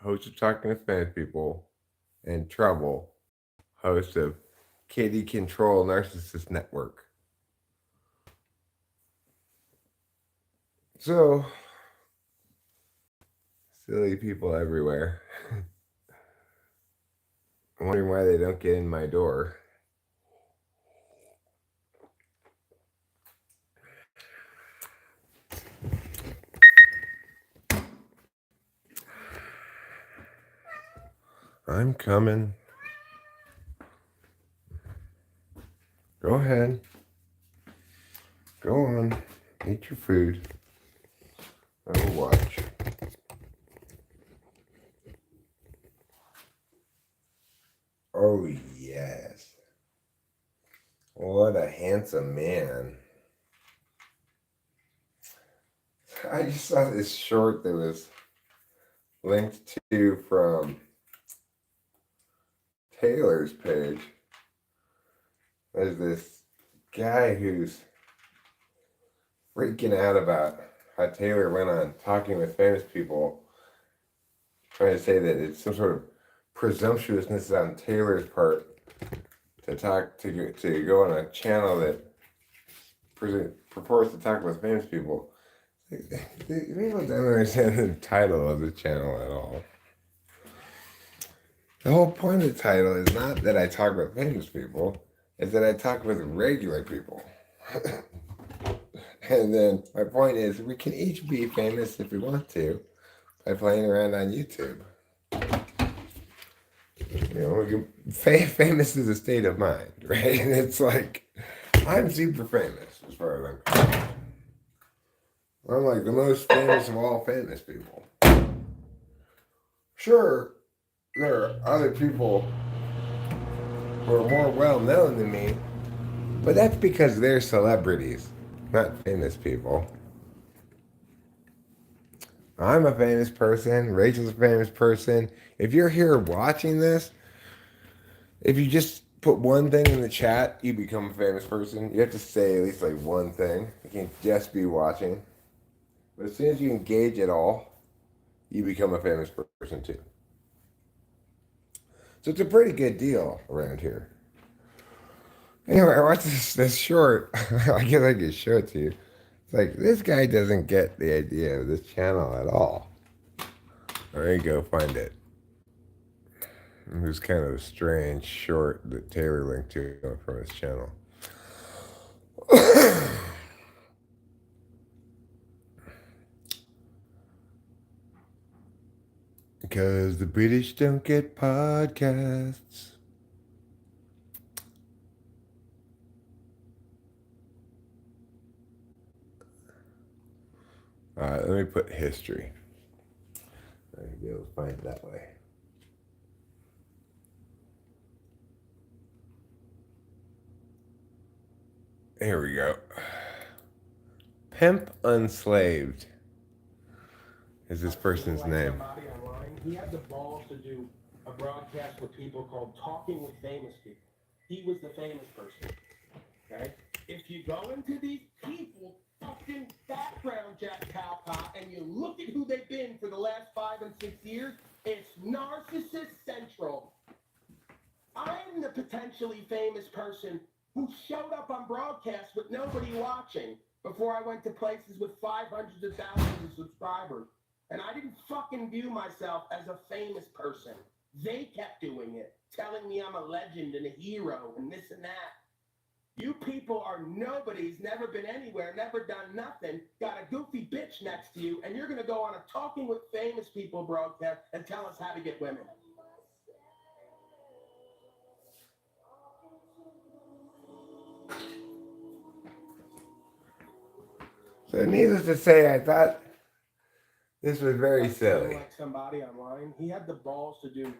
host of Talking to Famous People, and Trouble, host of Kitty Control Narcissist Network. So, silly people everywhere. I'm wondering why they don't get in my door. I'm coming. Go ahead. Go on. Eat your food. I will watch. Oh, yes. What a handsome man. I just saw this short that was linked to from Taylor's page. There's this guy who's freaking out about how Taylor went on Talking with Famous People, trying to say that it's some sort of presumptuousness on Taylor's part to go on a channel that purports to talk with famous people. People don't understand the title of the channel at all. The whole point of the title is not that I talk with famous people, it's that I talk with regular people. And then my point is, we can each be famous if we want to by playing around on YouTube. You know, famous is a state of mind, right? And it's like, I'm super famous as far as I'm concerned. I'm like the most famous of all famous people. Sure, there are other people who are more well known than me, but that's because they're celebrities, not famous people. I'm a famous person. Rachel's a famous person. If you're here watching this, if you just put one thing in the chat, you become a famous person. You have to say at least like one thing. You can't just be watching. But as soon as you engage at all, you become a famous person too. So it's a pretty good deal around here. Anyway, I watched this short. I guess I could show it to you. It's like, this guy doesn't get the idea of this channel at all. There you go, find it. It was kind of a strange short that Taylor linked to from his channel. Because the British don't get podcasts. Let me put history. I'll be able to find it that way. Here we go. Pimp Unslaved is this person's name. He had the balls to do a broadcast with people called Talking with Famous People. He was the famous person. Okay? If you go into these people fucking background Jack Cowpot and you look at who they've been for the last 5 and 6 years, it's narcissist central. I'm the potentially famous person who showed up on broadcasts with nobody watching before I went to places with 500s of thousands of subscribers. And I didn't fucking view myself as a famous person. They kept doing it, telling me I'm a legend and a hero and this and that. You people are nobodies, never been anywhere, never done nothing, got a goofy bitch next to you, and you're going to go on a Talking with Famous People broadcast and tell us how to get women. So needless to say, I thought this was very silly. Like somebody online, he had the balls to do.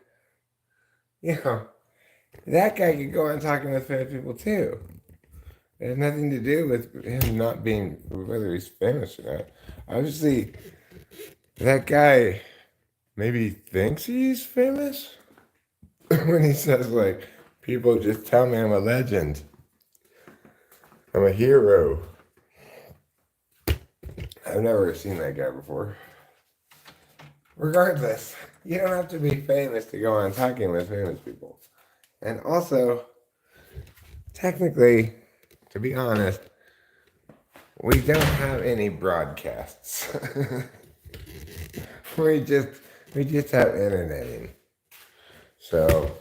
You know, that guy could go on Talking with famous people too. It has nothing to do with him not being, whether he's famous or not. Obviously, that guy maybe thinks he's famous when he says, like, people just tell me I'm a legend. I'm a hero. I've never seen that guy before. regardless, you don't have to be famous to go on talking with famous people. And also, technically, to be honest, we don't have any broadcasts. we just we just have interneting. So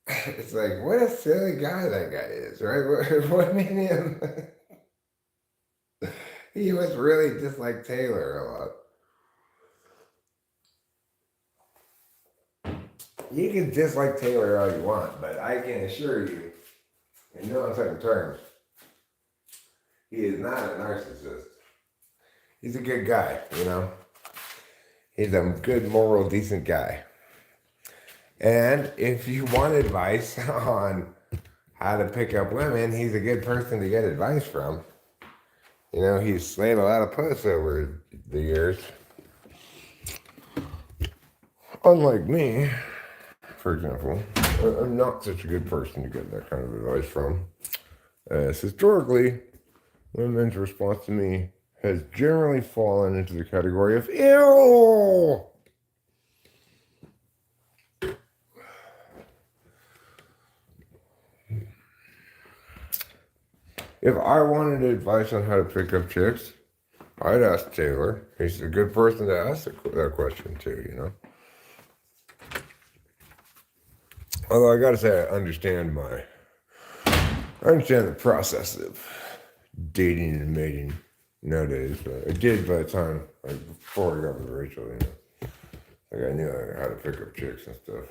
it's like, what a silly guy that guy is, right? What made him? He was really just like Taylor a lot. You can dislike Taylor all you want, but I can assure you, in no uncertain terms, he is not a narcissist. He's a good guy, you know? He's a good, moral, decent guy. And if you want advice on how to pick up women, he's a good person to get advice from. You know, he's slayed a lot of puss over the years. Unlike me, for example, I'm not such a good person to get that kind of advice from. As historically, women's response to me has generally fallen into the category of ew. If I wanted advice on how to pick up chicks, I'd ask Taylor. He's a good person to ask that question to, you know? Although I gotta say, I understand the process of dating and mating nowadays. But I did by the time, like, before I got with Rachel, you know? Like, I knew how to pick up chicks and stuff.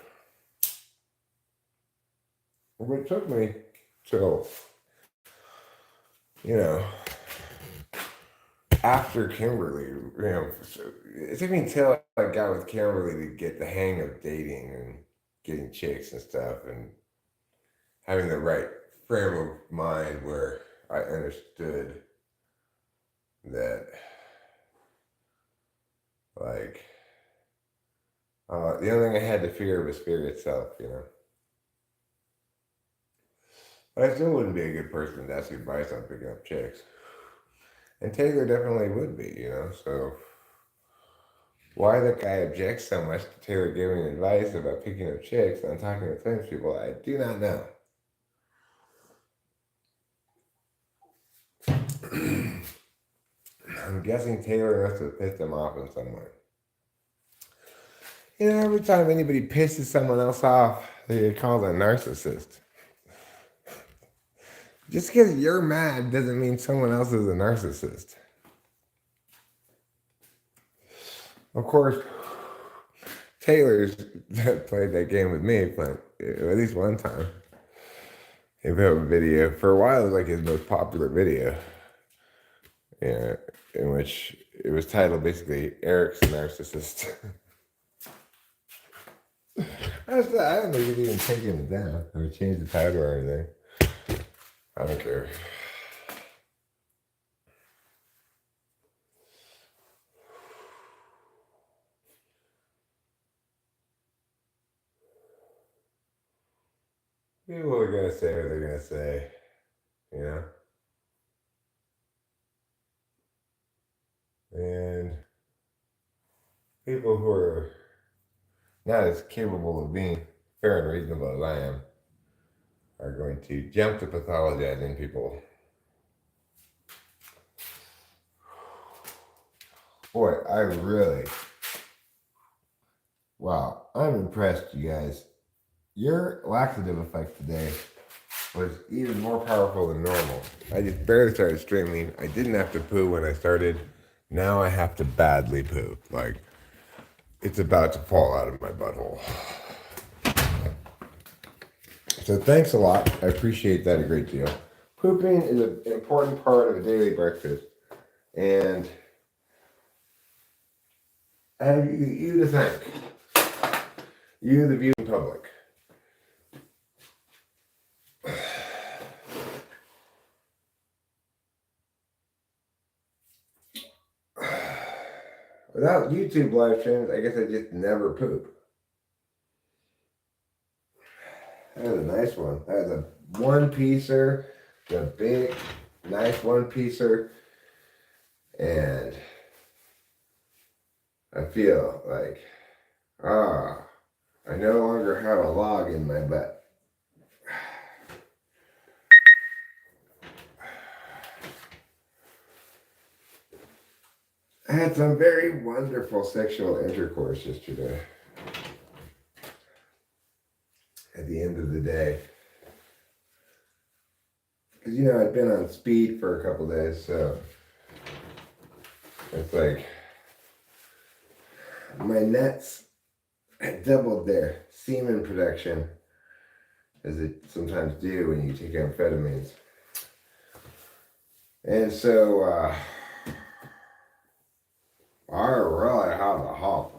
But it took me till, you know, after Kimberly, you know, it took me until I got with Kimberly to get the hang of dating and getting chicks and stuff and having the right frame of mind where I understood that, like, the only thing I had to fear was fear itself, you know. But I still wouldn't be a good person to ask advice on picking up chicks. And Taylor definitely would be, you know, so why the guy objects so much to Taylor giving advice about picking up chicks and talking with famous people, I do not know. I'm guessing Taylor must have pissed him off in some way. You know, every time anybody pisses someone else off, they get called a narcissist. Just because you're mad doesn't mean someone else is a narcissist. Of course, Taylor's played that game with me, but at least one time. He put up a video. For a while, it was like his most popular video. Yeah, in which it was titled basically Eric's a Narcissist. I don't think he'd even take him down or change the title or anything. I don't care. People are gonna say what they're gonna say, you know? And people who are not as capable of being fair and reasonable as I am are going to jump to pathologizing people. Boy, wow, I'm impressed, you guys. Your laxative effect today was even more powerful than normal. I just barely started streaming. I didn't have to poo when I started. Now I have to badly poo. Like, it's about to fall out of my butthole. So thanks a lot. I appreciate that a great deal. Pooping is an important part of a daily breakfast. And I have you to thank. You, the viewing public. Without YouTube live streams, I guess I just never poop. That was a nice one. That was a one-piecer. The big, nice one-piecer. And I feel like, I no longer have a log in my butt. I had some very wonderful sexual intercourse yesterday. At the end of the day. Because, I'd been on speed for a couple days, so it's like my nuts had doubled their semen production, as it sometimes do when you take amphetamines. And so, I really had the hump.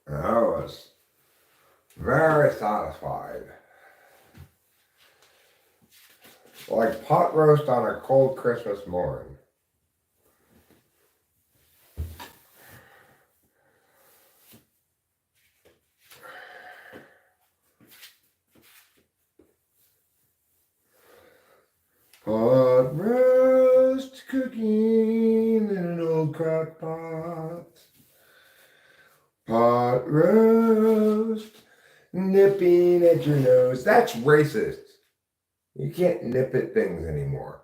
And I was very satisfied. Like pot roast on a cold Christmas morn. Pot roast cooking in an old crock pot. Pot roast nipping at your nose. That's racist. You can't nip at things anymore.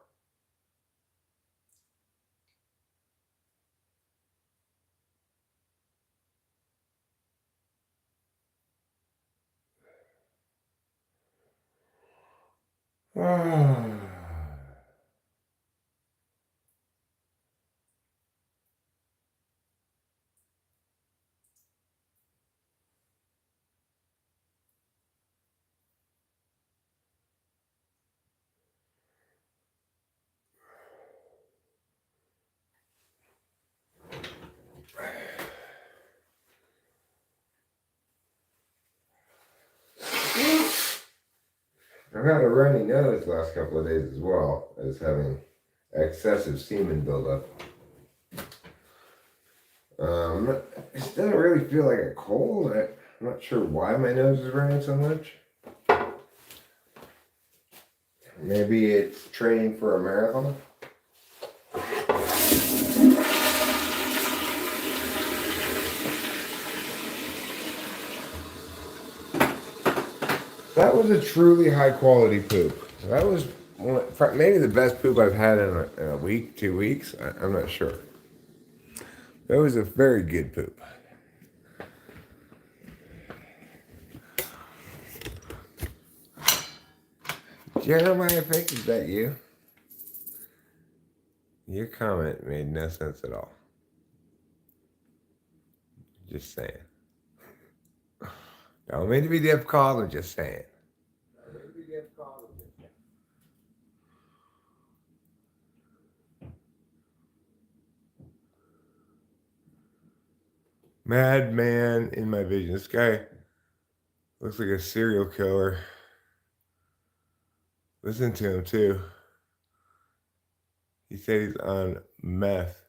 I've had a runny nose the last couple of days as well as having excessive semen buildup. It doesn't really feel like a cold. I'm not sure why my nose is running so much. Maybe it's training for a marathon. That was a truly high quality poop. That was maybe the best poop I've had in a week, 2 weeks. I'm not sure. That was a very good poop. Jeremiah Fick, is that you? Your comment made no sense at all. Just saying. Don't mean to be difficult, I'm just saying. Madman in my vision. This guy looks like a serial killer. Listen to him too. He said he's on meth.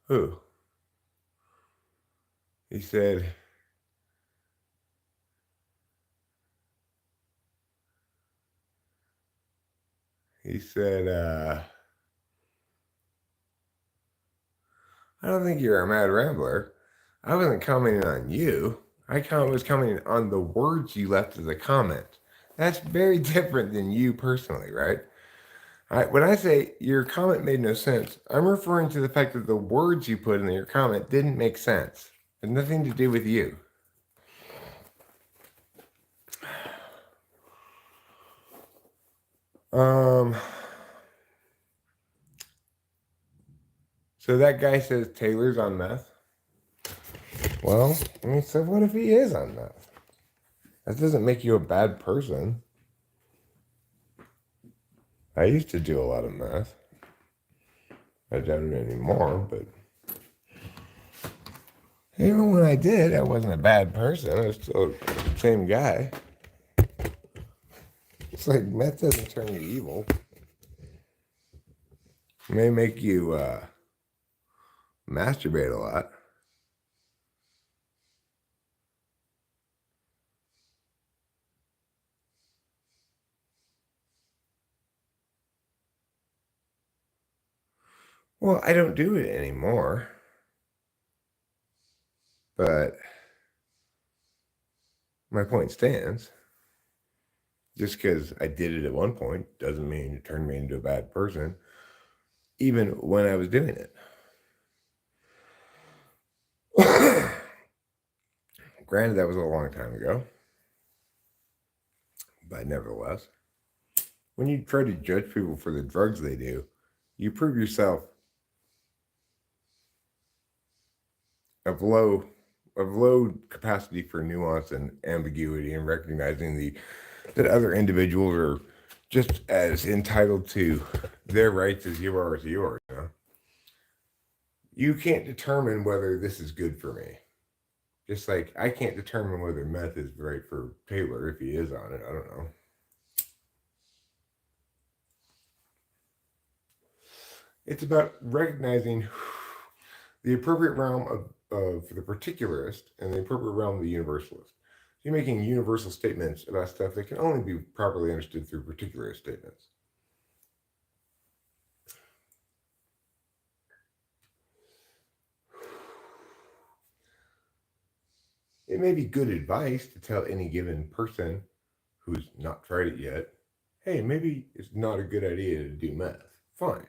Who? He said I don't think you're a mad rambler. I wasn't commenting on you. I was commenting on the words you left as a comment. That's very different than you personally, right? When I say your comment made no sense, I'm referring to the fact that the words you put in your comment didn't make sense. It had nothing to do with you. So that guy says Taylor's on meth. Well, so what if he is on meth? That doesn't make you a bad person. I used to do a lot of meth. I don't anymore, but even when I did, I wasn't a bad person. I was still the same guy. It's like meth doesn't turn you evil. It may make you masturbate a lot. Well, I don't do it anymore, but my point stands. Just because I did it at one point doesn't mean it turned me into a bad person, even when I was doing it. Granted, that was a long time ago, but nevertheless, when you try to judge people for the drugs they do, you prove yourself of low capacity for nuance and ambiguity, and recognizing that other individuals are just as entitled to their rights as you are to yours. You can't determine whether this is good for me. Just like I can't determine whether meth is right for Taylor if he is on it. I don't know. It's about recognizing the appropriate realm of the particularist and the appropriate realm of the universalist. You're making universal statements about stuff that can only be properly understood through particularist statements. It may be good advice to tell any given person who's not tried it yet, hey, maybe it's not a good idea to do meth. Fine,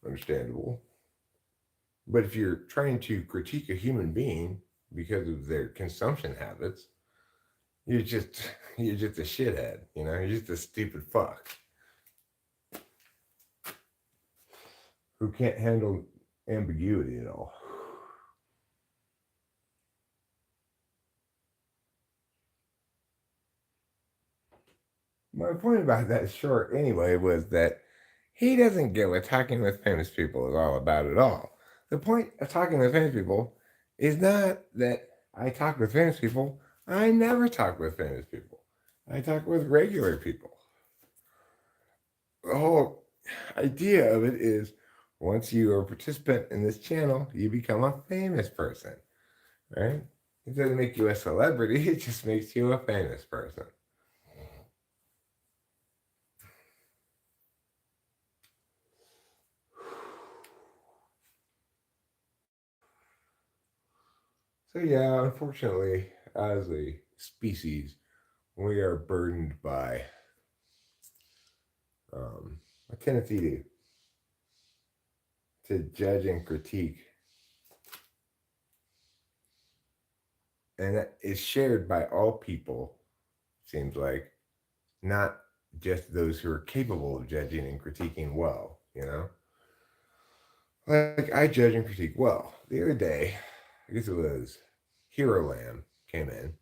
understandable. But if you're trying to critique a human being because of their consumption habits, you're just you're just a shithead, you're just a stupid fuck who can't handle ambiguity at all. My point about that short anyway was that he doesn't get what talking with famous people is all about at all. The point of talking with famous people is not that I talk with famous people. I never talk with famous people. I talk with regular people. The whole idea of it is once you are a participant in this channel, you become a famous person, right? It doesn't make you a celebrity, it just makes you a famous person. So, yeah, unfortunately, as a species, we are burdened by a tendency to judge and critique, and that is shared by all people, seems like, not just those who are capable of judging and critiquing well. Like, I judge and critique well. The other day, I guess it was Hero Lamb came in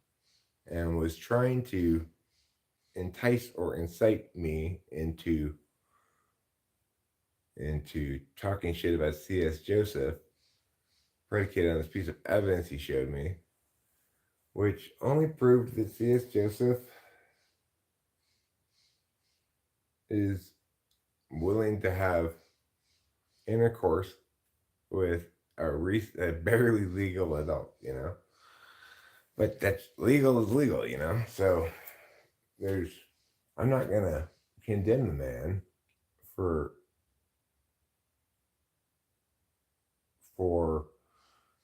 and was trying to entice or incite me into talking shit about C.S. Joseph, predicated on this piece of evidence he showed me, which only proved that C.S. Joseph is willing to have intercourse with a barely legal adult. But that's legal is legal. So I'm not gonna condemn the man for for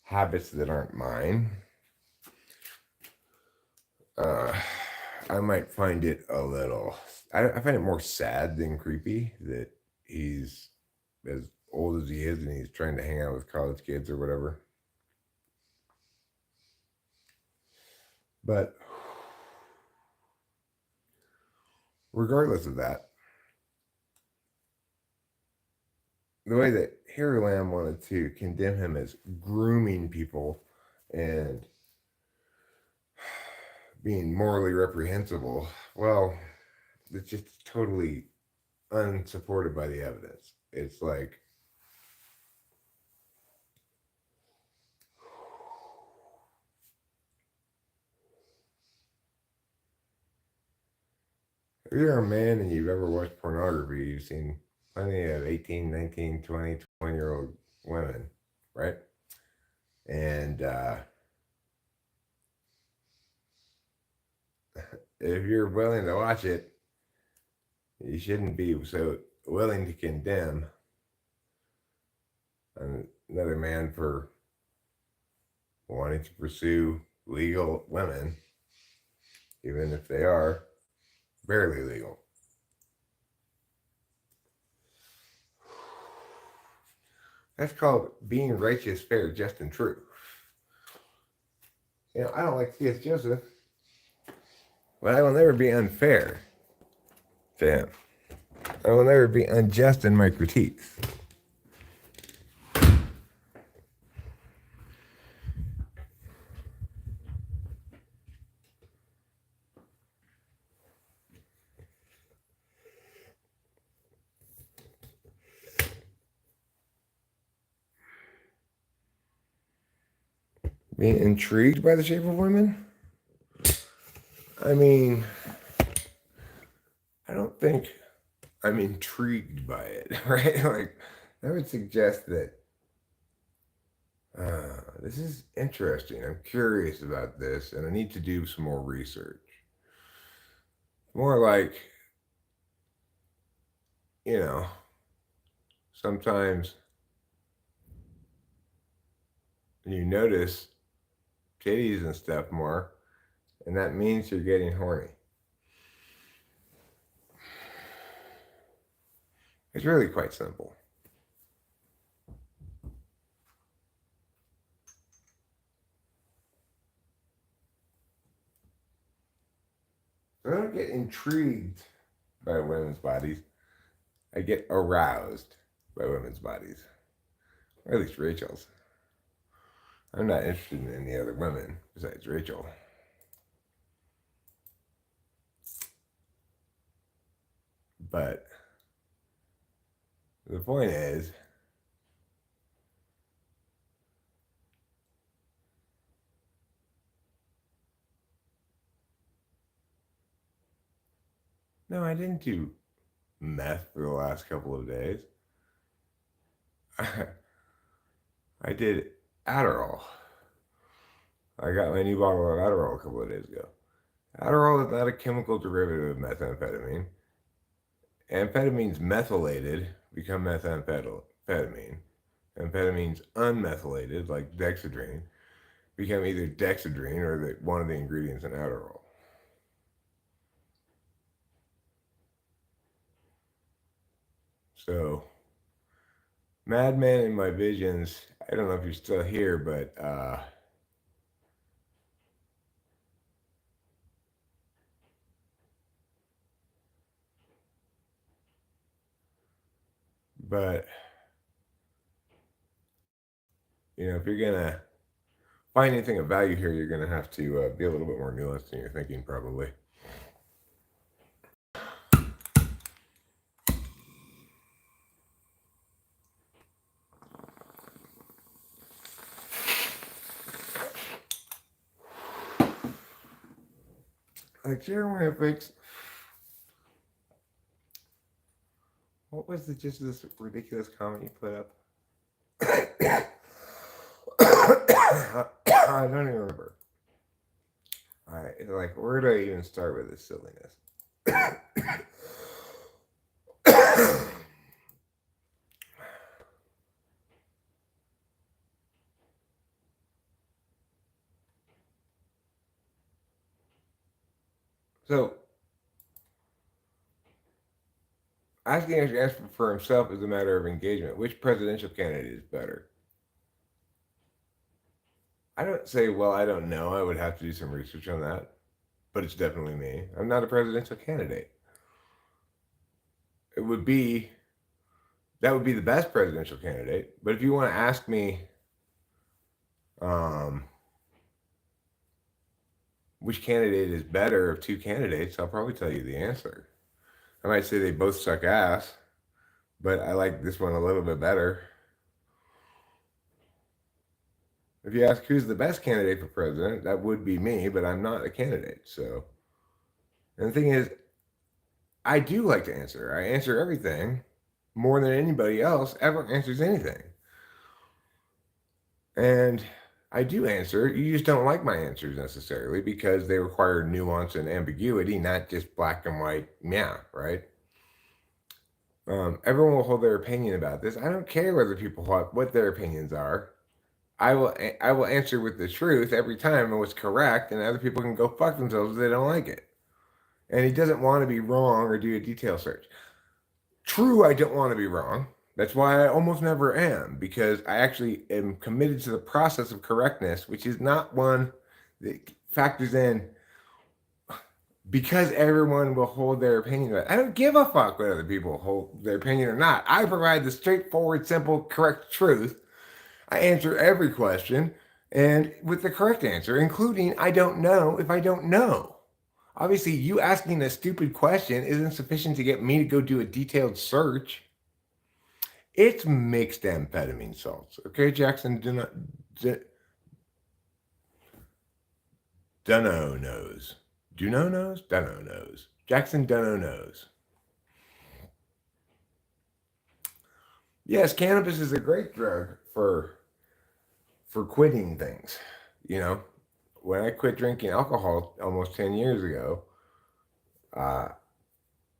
habits that aren't mine. Uh, I might find it a little. I find it more sad than creepy that he's as old as he is and he's trying to hang out with college kids or whatever. But regardless of that, the way that Harry Lamb wanted to condemn him as grooming people and being morally reprehensible, well, it's just totally unsupported by the evidence. It's like, if you're a man and you've ever watched pornography, you've seen plenty of 18, 19, 20, 20-year-old women, right? And if you're willing to watch it, you shouldn't be so willing to condemn another man for wanting to pursue legal women, even if they are barely legal. That's called being righteous, fair, just, and true. I don't like C.S. Joseph, but I will never be unfair to him. I will never be unjust in my critiques. Being intrigued by the shape of women? I mean, I don't think I'm intrigued by it, right? Like, that would suggest that this is interesting. I'm curious about this, and I need to do some more research. More like, sometimes you notice titties and stuff more, and that means you're getting horny. It's really quite simple. I don't get intrigued by women's bodies. I get aroused by women's bodies. Or at least Rachel's. I'm not interested in any other women besides Rachel. But the point is, no, I didn't do meth for the last couple of days. I did Adderall. I got my new bottle of Adderall a couple of days ago. Adderall is not a chemical derivative of methamphetamine. Amphetamines methylated become methamphetamine. Amphetamines unmethylated, like dexedrine, become either dexedrine or one of the ingredients in Adderall. So, Madman in my visions, I don't know if you're still here, but if you're gonna find anything of value here, you're gonna have to be a little bit more nuanced in your thinking, probably. Like Jeremiah Biggs, what was the gist of this ridiculous comment you put up? I don't even remember. Alright, like, where do I even start with this silliness? So, asking a answer for himself is a matter of engagement. Which presidential candidate is better? I don't say, well, I don't know. I would have to do some research on that. But it's definitely me. I'm not a presidential candidate. That would be the best presidential candidate. But if you want to ask me which candidate is better of two candidates, I'll probably tell you the answer. I might say they both suck ass, but I like this one a little bit better. If you ask who's the best candidate for president, that would be me, but I'm not a candidate. So, and the thing is, I do like to answer. I answer everything more than anybody else ever answers anything. And I do answer. You just don't like my answers necessarily because they require nuance and ambiguity, not just black and white, yeah, right? Everyone will hold their opinion about this. I don't care whether people what their opinions are. I will answer with the truth every time and what's correct, and other people can go fuck themselves if they don't like it. And he doesn't want to be wrong or do a detail search. True, I don't want to be wrong. That's why I almost never am, because I actually am committed to the process of correctness, which is not one that factors in because everyone will hold their opinion. I don't give a fuck whether people hold their opinion or not. I provide the straightforward, simple, correct truth. I answer every question and with the correct answer, including I don't know if I don't know. Obviously, you asking a stupid question isn't sufficient to get me to go do a detailed search. It's mixed amphetamine salts. Okay, Jackson, Dunno knows. Duno knows? Dunno knows. Jackson Dunno knows. Yes, cannabis is a great drug for quitting things. You know, when I quit drinking alcohol almost 10 years ago, uh,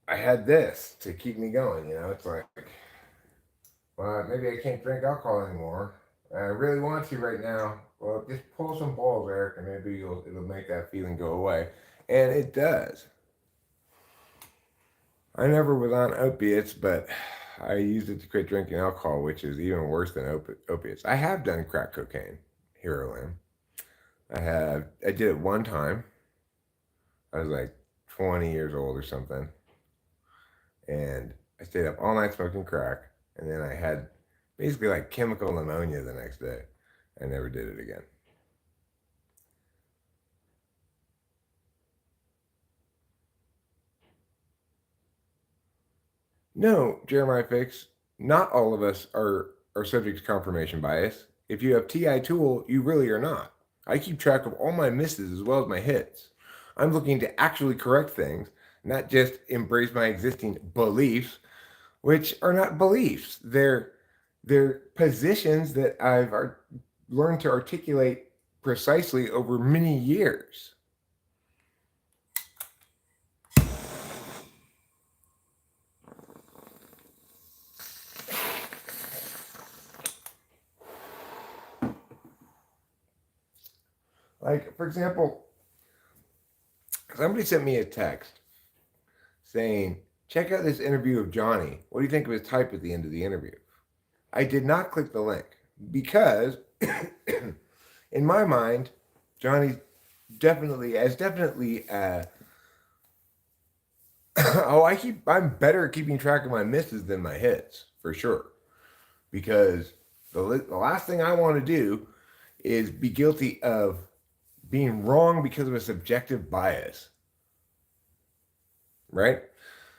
I had this to keep me going. You know, it's like, well, maybe I can't drink alcohol anymore. I really want to right now. Well, just pull some balls, Eric, and maybe it'll make that feeling go away. And it does. I never was on opiates, but I used it to quit drinking alcohol, which is even worse than opiates. I have done crack cocaine, heroin. I did it one time. I was like 20 years old or something. And I stayed up all night smoking crack. And then I had basically like chemical pneumonia the next day. I never did it again. No, Jeremiah Fix, not all of us are subject to confirmation bias. If you have TI tool, you really are not. I keep track of all my misses as well as my hits. I'm looking to actually correct things, not just embrace my existing beliefs, which are not beliefs. They're positions that learned to articulate precisely over many years. Like, for example, somebody sent me a text saying, check out this interview of Johnny. What do you think of his type at the end of the interview? I did not click the link because, in my mind, Johnny definitely. I'm better at keeping track of my misses than my hits for sure, because the last thing I want to do is be guilty of being wrong because of a subjective bias, right?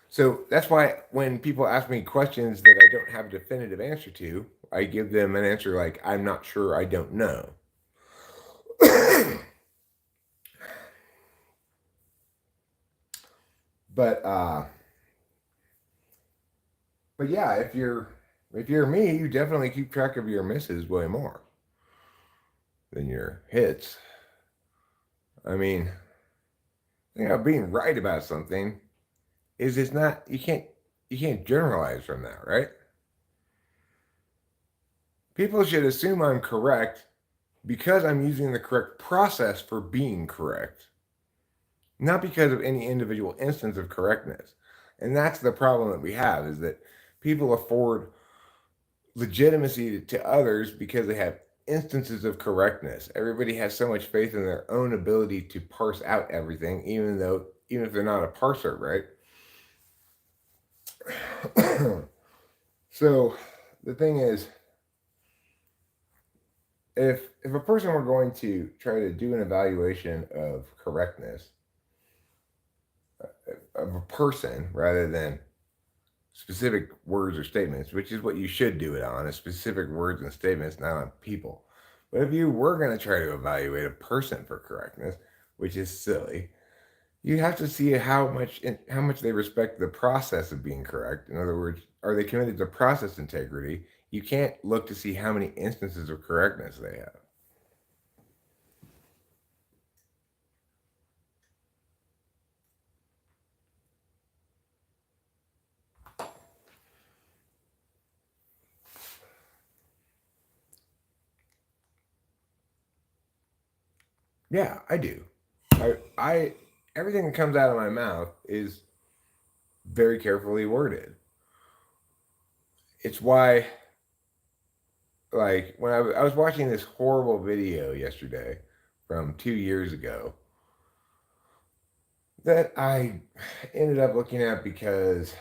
So that's why when people ask me questions that I don't have a definitive answer to, I give them an answer like, I'm not sure, I don't know. but but yeah, if you're me, you definitely keep track of your misses way more than your hits. I mean, being right about something is it's not you can't generalize from that, right? People should assume I'm correct because I'm using the correct process for being correct, not because of any individual instance of correctness. And that's the problem that we have, is that people afford legitimacy to others because they have instances of correctness. Everybody has so much faith in their own ability to parse out everything, even if they're not a parser, right? So the thing is, if a person were going to try to do an evaluation of correctness of a person rather than specific words or statements, which is what you should do it on, is specific words and statements, not on people. But if you were going to try to evaluate a person for correctness, which is silly, you have to see how much they respect the process of being correct. In other words, are they committed to process integrity? You can't look to see how many instances of correctness they have. Yeah, I do. I everything that comes out of my mouth is very carefully worded. It's why, like, when I was watching this horrible video yesterday from 2 years ago that I ended up looking at because,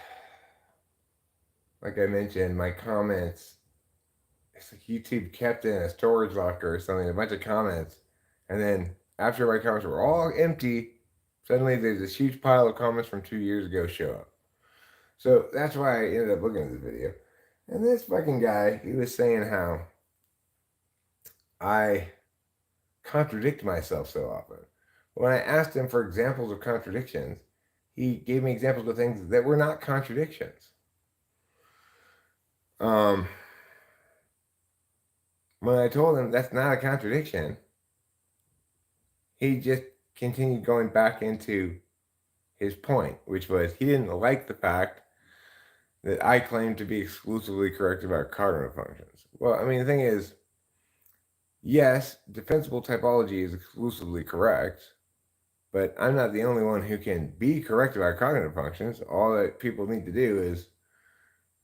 like I mentioned, my comments, it's like YouTube kept in a storage locker or something, a bunch of comments. And then after my comments were all empty, suddenly there's this huge pile of comments from 2 years ago show up. So that's why I ended up looking at this video. And this fucking guy, he was saying how I contradict myself so often. When I asked him for examples of contradictions, he gave me examples of things that were not contradictions. When I told him that's not a contradiction, he just continued going back into his point, which was he didn't like the fact that I claimed to be exclusively correct about cognitive functions. Well, I mean, the thing is, yes, defensible typology is exclusively correct, but I'm not the only one who can be correct about cognitive functions. All that people need to do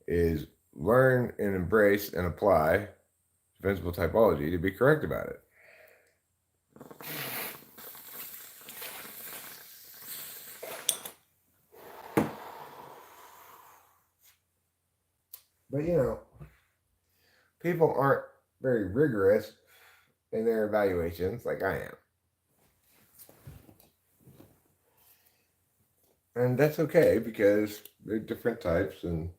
is learn and embrace and apply defensible typology to be correct about it. But people aren't very rigorous in their evaluations like I am. And that's okay because they're different types and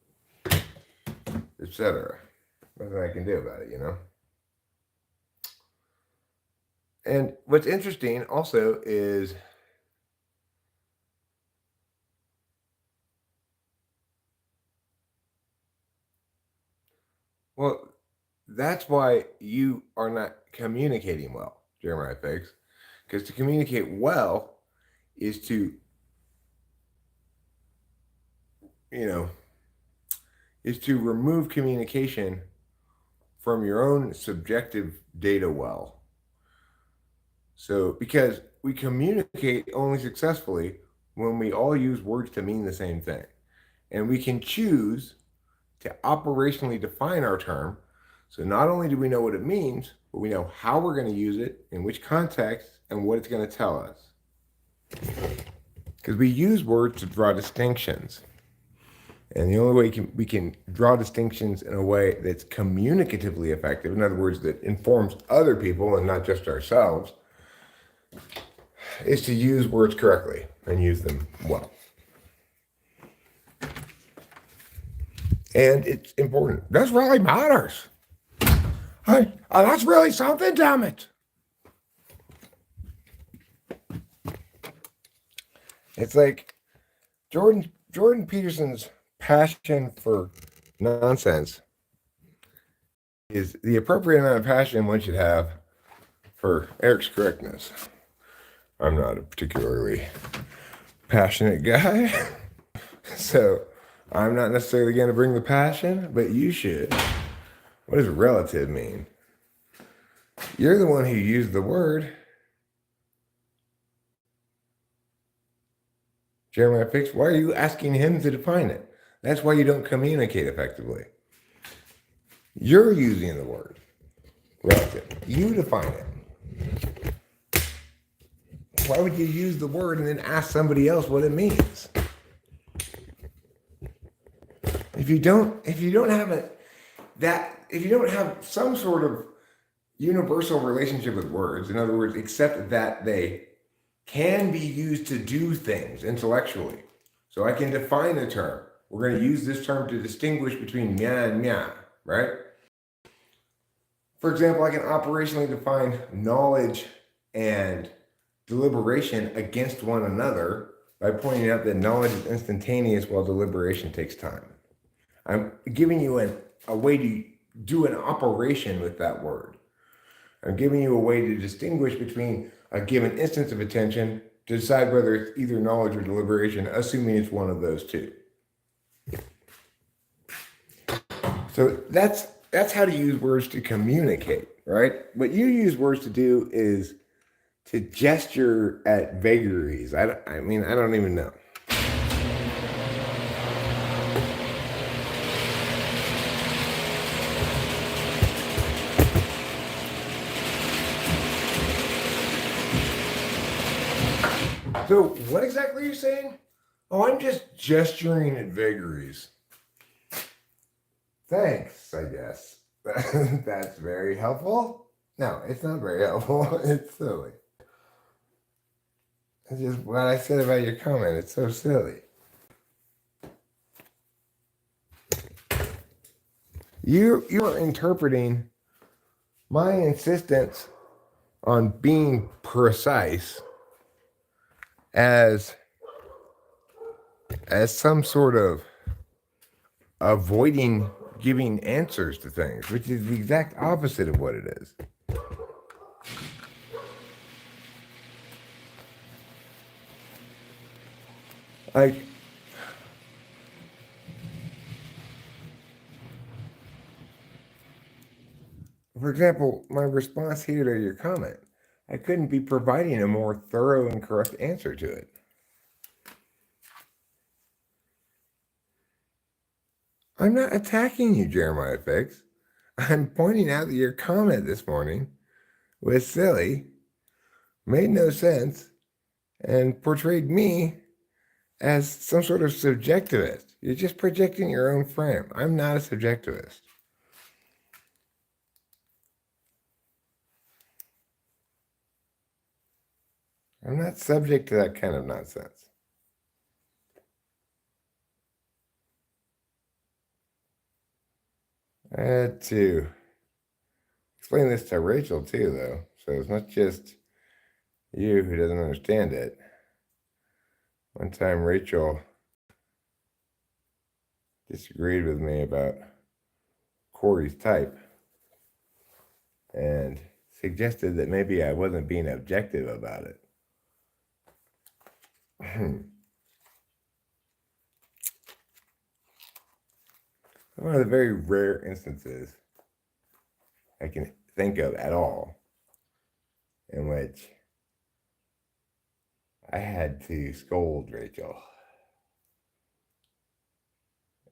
etc. Nothing I can do about it, And what's interesting also is well, that's why you are not communicating well, Jeremiah Fix. Because to communicate well is to, is to remove communication from your own subjective data well. So, because we communicate only successfully when we all use words to mean the same thing. And we can choose to operationally define our term. So not only do we know what it means, but we know how we're going to use it, in which context, and what it's going to tell us. Because we use words to draw distinctions. And the only way we can draw distinctions in a way that's communicatively effective, in other words, that informs other people and not just ourselves, is to use words correctly and use them well. And it's important. This really matters. That's really something, damn it. It's like Jordan Peterson's passion for nonsense is the appropriate amount of passion one should have for Eric's correctness. I'm not a particularly passionate guy, so I'm not necessarily going to bring the passion, but you should. What does relative mean? You're the one who used the word. Jeremiah Fix, why are you asking him to define it? That's why you don't communicate effectively. You're using the word relative. You define it. Why would you use the word and then ask somebody else what it means? If you don't have some sort of universal relationship with words, in other words, accept that they can be used to do things intellectually. So I can define a term. We're going to use this term to distinguish between mia and mia, right? For example, I can operationally define knowledge and deliberation against one another by pointing out that knowledge is instantaneous while deliberation takes time. I'm giving you a way to do an operation with that word. I'm giving you a way to distinguish between a given instance of attention to decide whether it's either knowledge or deliberation, assuming it's one of those two. So that's how to use words to communicate, right? What you use words to do is to gesture at vagaries. I mean, I don't even know. So, what exactly are you saying? Oh, I'm just gesturing at vagaries. Thanks, I guess. That's very helpful. No, it's not very helpful. It's silly. It's just what I said about your comment. It's so silly. You're interpreting my insistence on being precise as some sort of avoiding giving answers to things, which is the exact opposite of what it is. Like, for example, my response here to your comment, I couldn't be providing a more thorough and correct answer to it. I'm not attacking you, Jeremiah Fix. I'm pointing out that your comment this morning was silly, made no sense, and portrayed me as some sort of subjectivist. You're just projecting your own frame. I'm not a subjectivist. I'm not subject to that kind of nonsense. I had to explain this to Rachel too, though. So it's not just you who doesn't understand it. One time, Rachel disagreed with me about Corey's type and suggested that maybe I wasn't being objective about it. One of the very rare instances I can think of at all in which I had to scold Rachel.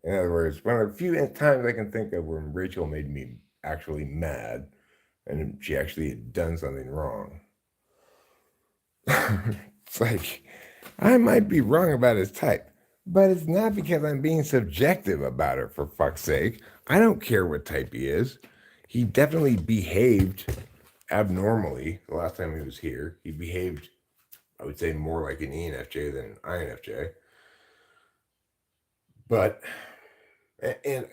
In other words, one of the few times I can think of when Rachel made me actually mad and she actually had done something wrong. It's like, I might be wrong about his type, but it's not because I'm being subjective about it, for fuck's sake. I don't care what type he is. He definitely behaved abnormally the last time he was here. He behaved, I would say, more like an ENFJ than an INFJ. But, and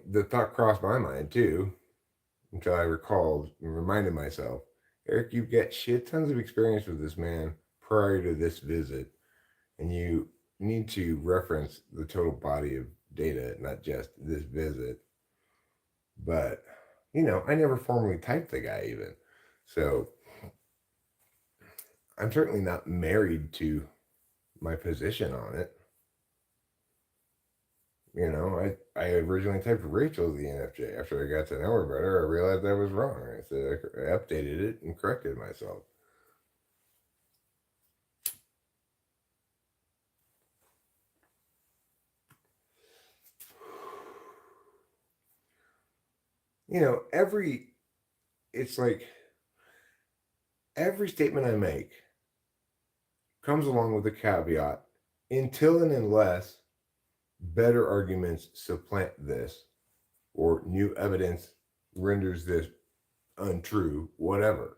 the thought crossed my mind too, until I recalled and reminded myself, Eric, you've got shit tons of experience with this man prior to this visit, and you need to reference the total body of data, not just this visit. But, I never formally typed the guy even. So I'm certainly not married to my position on it. I originally typed Rachel as the ENFJ. After I got to know her better, I realized I was wrong. I updated it and corrected myself. It's like every statement I make comes along with a caveat until and unless better arguments supplant this or new evidence renders this untrue, whatever.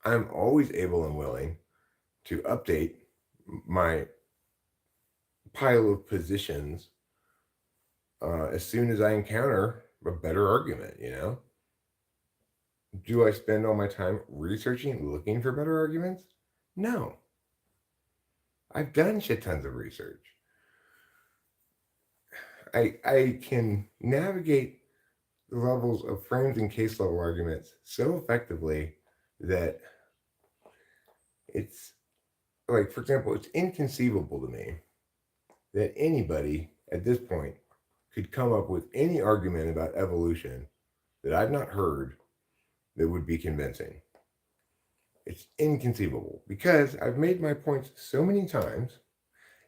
I'm always able and willing to update my pile of positions as soon as I encounter a better argument, Do I spend all my time researching, looking for better arguments? No. I've done shit tons of research. I can navigate the levels of framed and case level arguments so effectively that it's like, for example, it's inconceivable to me that anybody at this point could come up with any argument about evolution that I've not heard that would be convincing. It's inconceivable because I've made my points so many times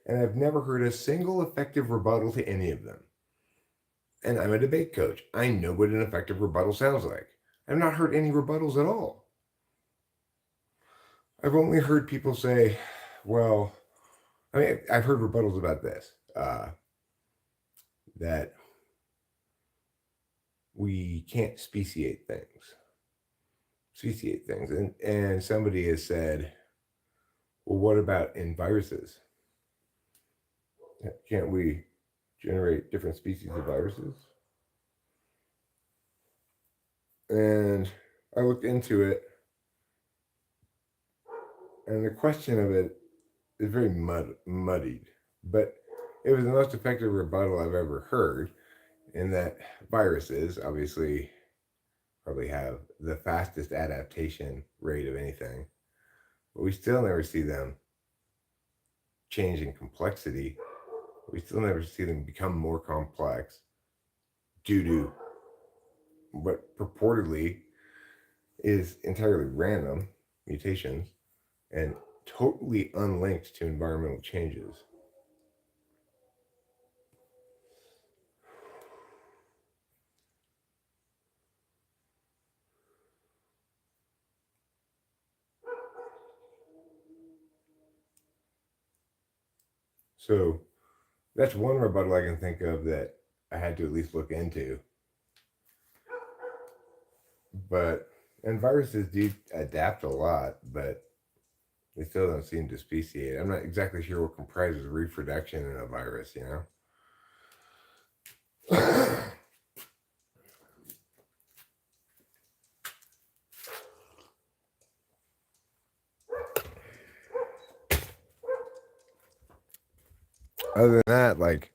and I've never heard a single effective rebuttal to any of them. And I'm a debate coach. I know what an effective rebuttal sounds like. I've not heard any rebuttals at all. I've only heard people say, well, I mean, I've heard rebuttals about this, that we can't speciate things. And somebody has said, well, what about in viruses? Can't we generate different species of viruses? And I looked into it, and the question of it is very muddied, but it was the most effective rebuttal I've ever heard, in that viruses obviously probably have the fastest adaptation rate of anything, but we still never see them change in complexity. We still never see them become more complex due to what purportedly is entirely random mutations and totally unlinked to environmental changes. So that's one rebuttal I can think of that I had to at least look into. But, and viruses do adapt a lot, but they still don't seem to speciate. I'm not exactly sure what comprises reproduction in a virus, you know? Other than that, like,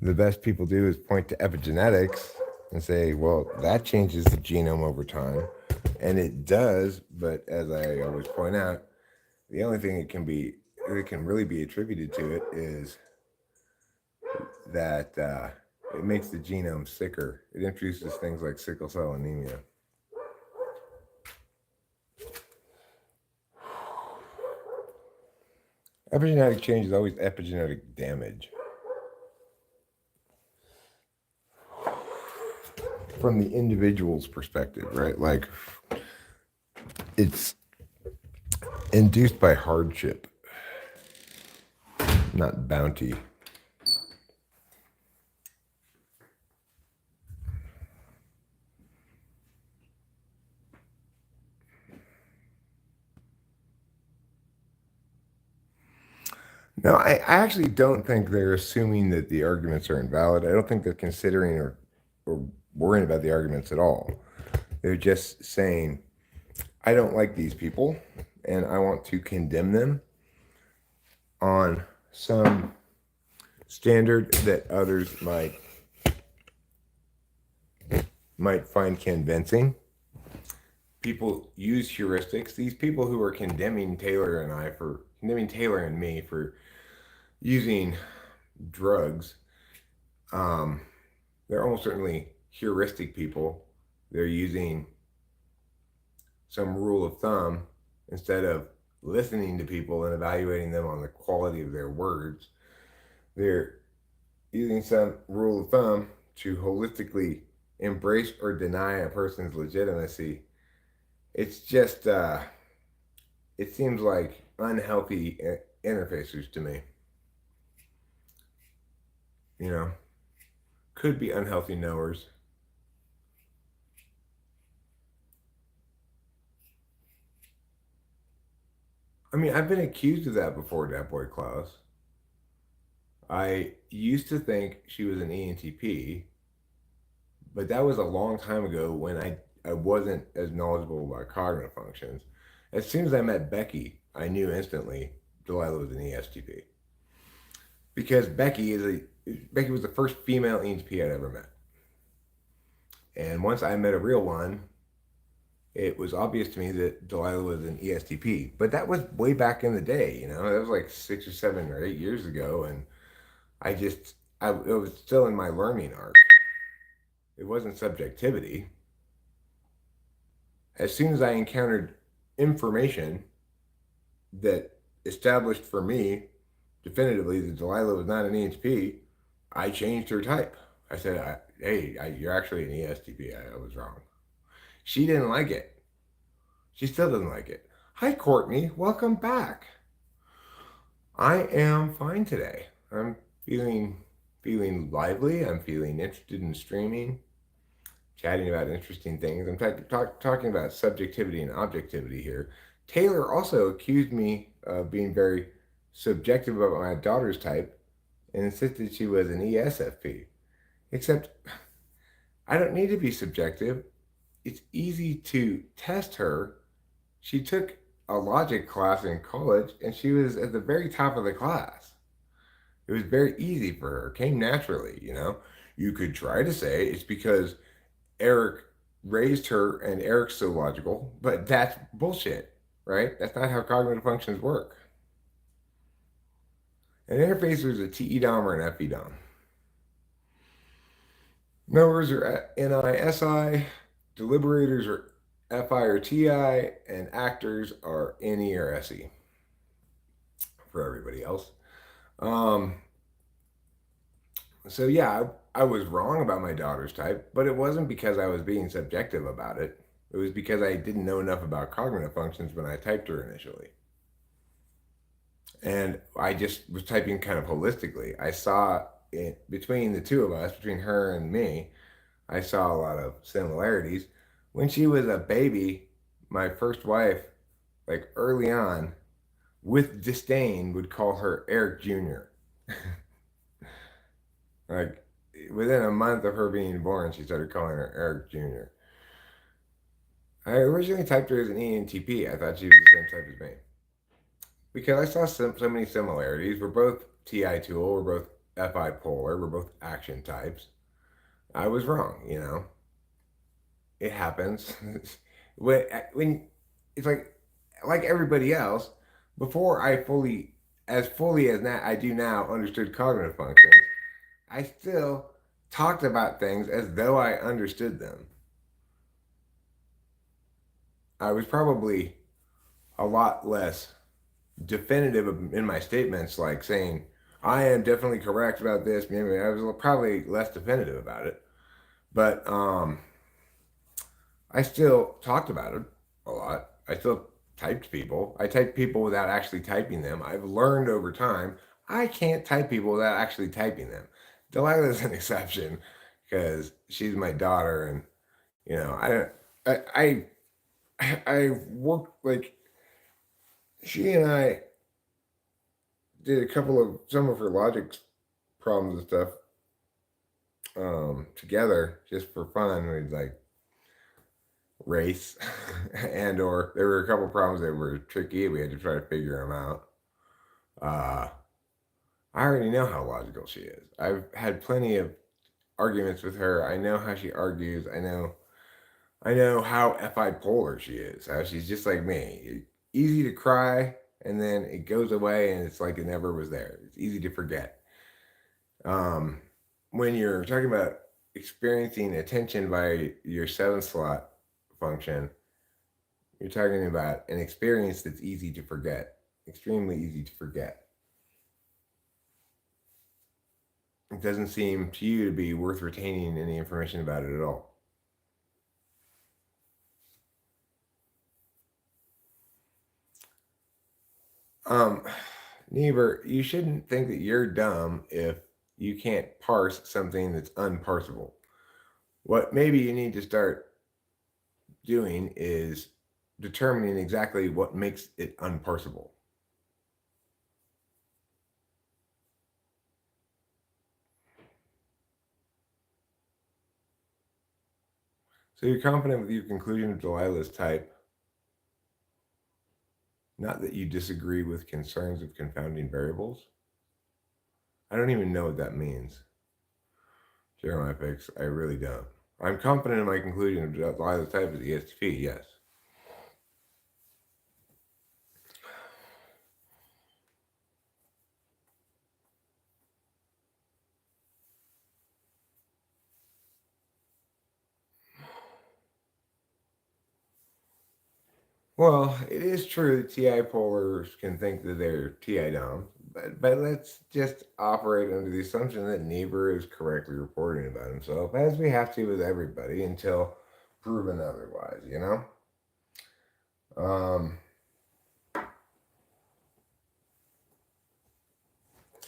the best people do is point to epigenetics and say, well, that changes the genome over time. And it does, but as I always point out, the only thing it can really be attributed to it is that it makes the genome sicker. It introduces things like sickle cell anemia. Epigenetic change is always epigenetic damage. From the individual's perspective, right? Like, it's induced by hardship, not bounty. No, I actually don't think they're assuming that the arguments are invalid. I don't think they're considering or worrying about the arguments at all. They're just saying, I don't like these people and I want to condemn them on some standard that others might find convincing. People use heuristics. These people who are condemning Taylor and me for using drugs, they're almost certainly heuristic people. They're using some rule of thumb instead of listening to people and evaluating them on the quality of their words. They're using some rule of thumb to holistically embrace or deny a person's legitimacy. It's just, it seems like unhealthy interfaces to me. You know, could be unhealthy knowers. I mean, I've been accused of that before, Dat Boy Klaus. I used to think she was an ENTP, but that was a long time ago when I wasn't as knowledgeable about cognitive functions. As soon as I met Becky, I knew instantly Delilah was an ESTP. Because Becky was the first female ENTP I'd ever met. And once I met a real one, it was obvious to me that Delilah was an ESTP. But that was way back in the day, you know, that was like 6 or 7 or 8 years ago. And it was still in my learning arc. It wasn't subjectivity. As soon as I encountered information that established for me definitively that Delilah was not an ENTP, I changed her type. I said, hey, you're actually an ESTP. I was wrong. She didn't like it. She still doesn't like it. Hi, Courtney. Welcome back. I am fine today. I'm feeling lively. I'm feeling interested in streaming, chatting about interesting things. I'm talking about subjectivity and objectivity here. Taylor also accused me of being very subjective about my daughter's type and insisted she was an ESFP. Except I don't need to be subjective. It's easy to test her. She took a logic class in college and she was at the very top of the class. It was very easy for her, came naturally, you know. You could try to say it's because Eric raised her and Eric's so logical, but that's bullshit, right? That's not how cognitive functions work. An interfacer is a TE-DOM or an FE-DOM. Knowers are NI-SI, deliberators are FI or TI, and actors are NE or SE for everybody else. So yeah, I was wrong about my daughter's type, but it wasn't because I was being subjective about it. It was because I didn't know enough about cognitive functions when I typed her initially. And I just was typing kind of holistically. I saw it between the two of us, between her and me, I saw a lot of similarities. When she was a baby, my first wife, like early on, with disdain, would call her Eric Jr. Like within a month of her being born, she started calling her Eric Jr. I originally typed her as an ENTP. I thought she was the same type as me. Because I saw so many similarities. We're both TI tool, we're both FI polar, we're both action types. I was wrong, you know. It happens. when it's like everybody else, before I fully as now I do now understood cognitive functions, I still talked about things as though I understood them. I was probably a lot less definitive in my statements, like saying, I am definitely correct about this. Maybe I was probably less definitive about it. But I still talked about it a lot. I still typed people. I typed people without actually typing them. I've learned over time I can't type people without actually typing them. Delilah is an exception because she's my daughter, and you know I worked like she and I did a couple of some of her logic problems and stuff together just for fun. We'd like race and or there were a couple problems that were tricky. We had to try to figure them out. Uh, I already know how logical she is. I've had plenty of arguments with her. I know how she argues. I know how FI polar she is. How she's just like me. Easy to cry, and then it goes away, and it's like it never was there. It's easy to forget. Um, when you're talking about experiencing attention by your 7 slot function, you're talking about an experience that's easy to forget, extremely easy to forget. It doesn't seem to you to be worth retaining any information about it at all. Niebuhr, you shouldn't think that you're dumb if you can't parse something that's unparsable. What maybe you need to start doing is determining exactly what makes it unparsable. So you're confident with your conclusion of Delilah's type, not that you disagree with concerns of confounding variables? I don't even know what that means. Jeremiah Fix, I really don't. I'm confident in my conclusion of Delilah's type as ESTP, yes. Well, it is true that TI polars can think that they're TI doms, but let's just operate under the assumption that Niebuhr is correctly reporting about himself, as we have to with everybody until proven otherwise, you know? Um,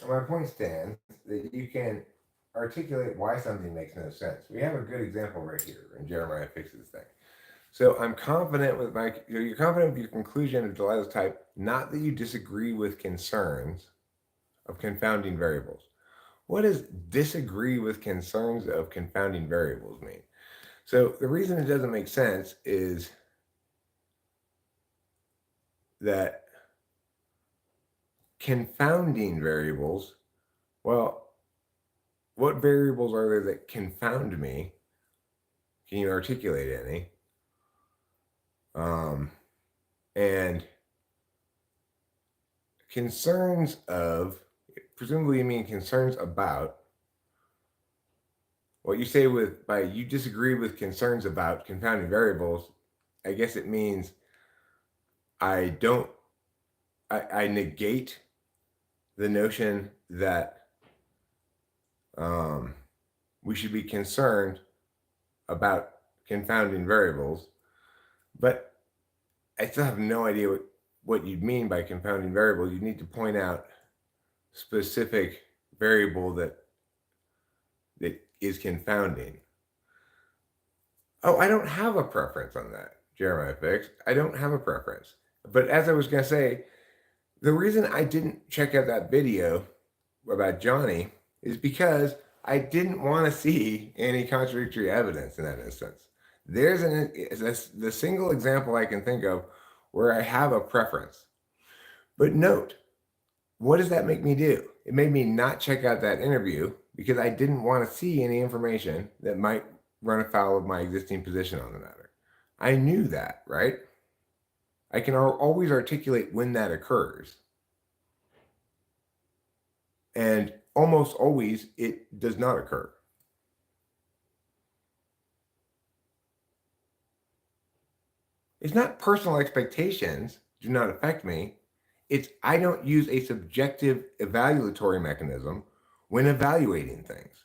my point stands that you can articulate why something makes no sense. We have a good example right here in Jeremiah Fix's thing. So I'm confident with my, you're confident with your conclusion of Delilah's type, not that you disagree with concerns of confounding variables. What does disagree with concerns of confounding variables mean? So the reason it doesn't make sense is that confounding variables, well, what variables are there that confound me? Can you articulate any? And concerns of, presumably you mean concerns about, what you say with, by you disagree with concerns about confounding variables, I guess it means I don't, I negate the notion that we should be concerned about confounding variables, but I still have no idea what you'd mean by confounding variable. You need to point out specific variable that is confounding. Oh, I don't have a preference on that, Jeremiah Fix. I don't have a preference. But as I was going to say, the reason I didn't check out that video about Johnny is because I didn't want to see any contradictory evidence in that instance. There's the single example I can think of where I have a preference. But note, what does that make me do? It made me not check out that interview because I didn't want to see any information that might run afoul of my existing position on the matter. I knew that, right? I can always articulate when that occurs. And almost always it does not occur. It's not personal expectations do not affect me. It's I don't use a subjective evaluatory mechanism when evaluating things.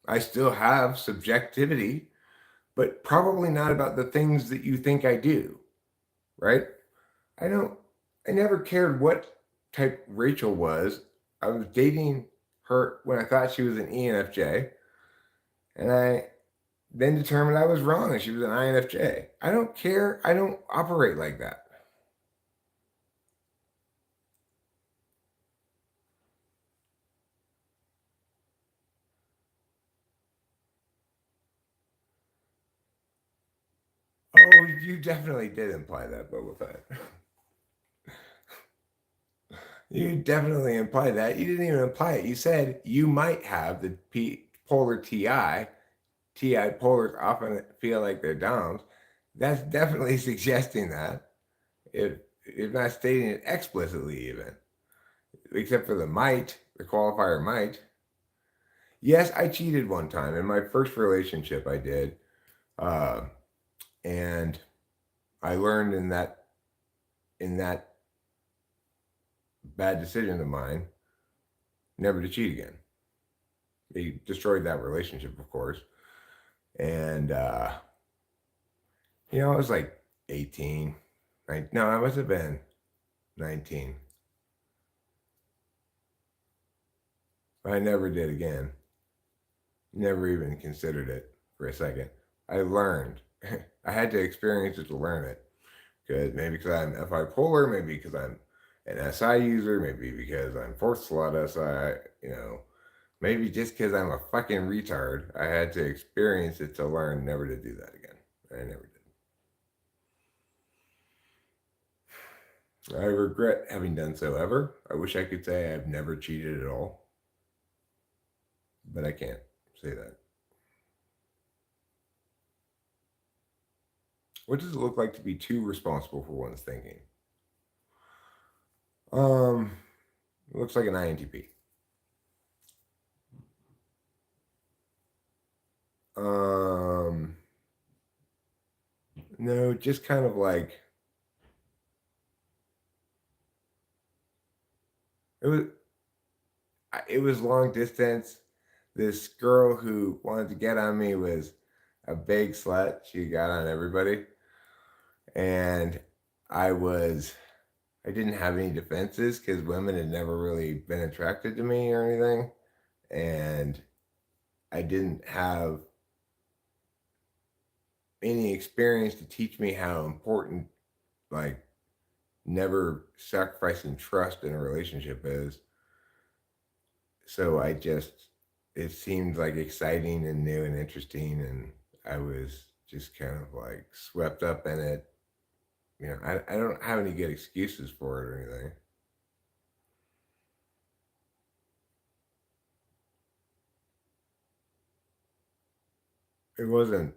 I still have subjectivity, but probably not about the things that you think I do, right? I never cared what type Rachel was. I was dating her when I thought she was an ENFJ, and I then determined I was wrong and she was an INFJ. I don't care. I don't operate like that. Oh, you definitely did imply that, Boba Fett. You definitely implied that. You didn't even imply it. You said you might have the polar TI. TI polars often feel like they're DOMs. That's definitely suggesting that. If not stating it explicitly, even. Except for the might, the qualifier might. Yes, I cheated one time. In my first relationship, I did. And I learned in that bad decision of mine never to cheat again. They destroyed that relationship, of course. And I was like 18. No, I must have been 19. But I never did again. Never even considered it for a second. I learned. I had to experience it to learn it. Because I'm FI polar, maybe because I'm an SI user, maybe because I'm fourth slot SI, maybe just because I'm a fucking retard. I had to experience it to learn never to do that again. I never did. I regret having done so ever. I wish I could say I've never cheated at all, but I can't say that. What does it look like to be too responsible for one's thinking? It looks like an INTP. No, just kind of like it was. It was long distance. This girl who wanted to get on me was a big slut. She got on everybody, and I was I didn't have any defenses because women had never really been attracted to me or anything, and I didn't have any experience to teach me how important like never sacrificing trust in a relationship is. So it seemed like exciting and new and interesting, and I was just kind of like swept up in it. I don't have any good excuses for it or anything. It wasn't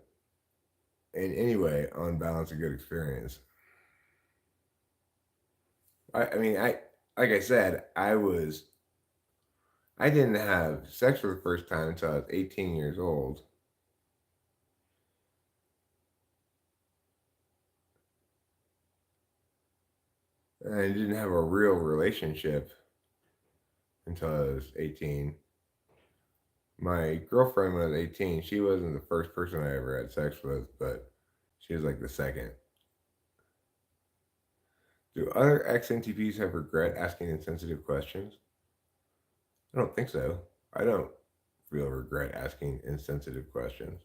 in any way on balance a good experience. I mean, like I said, I didn't have sex for the first time until I was 18 years old. And I didn't have a real relationship until I was 18. My girlfriend when I was 18, she wasn't the first person I ever had sex with, but she was like the second. Do other ex-NTPs have regret asking insensitive questions? I don't think so. I don't feel regret asking insensitive questions.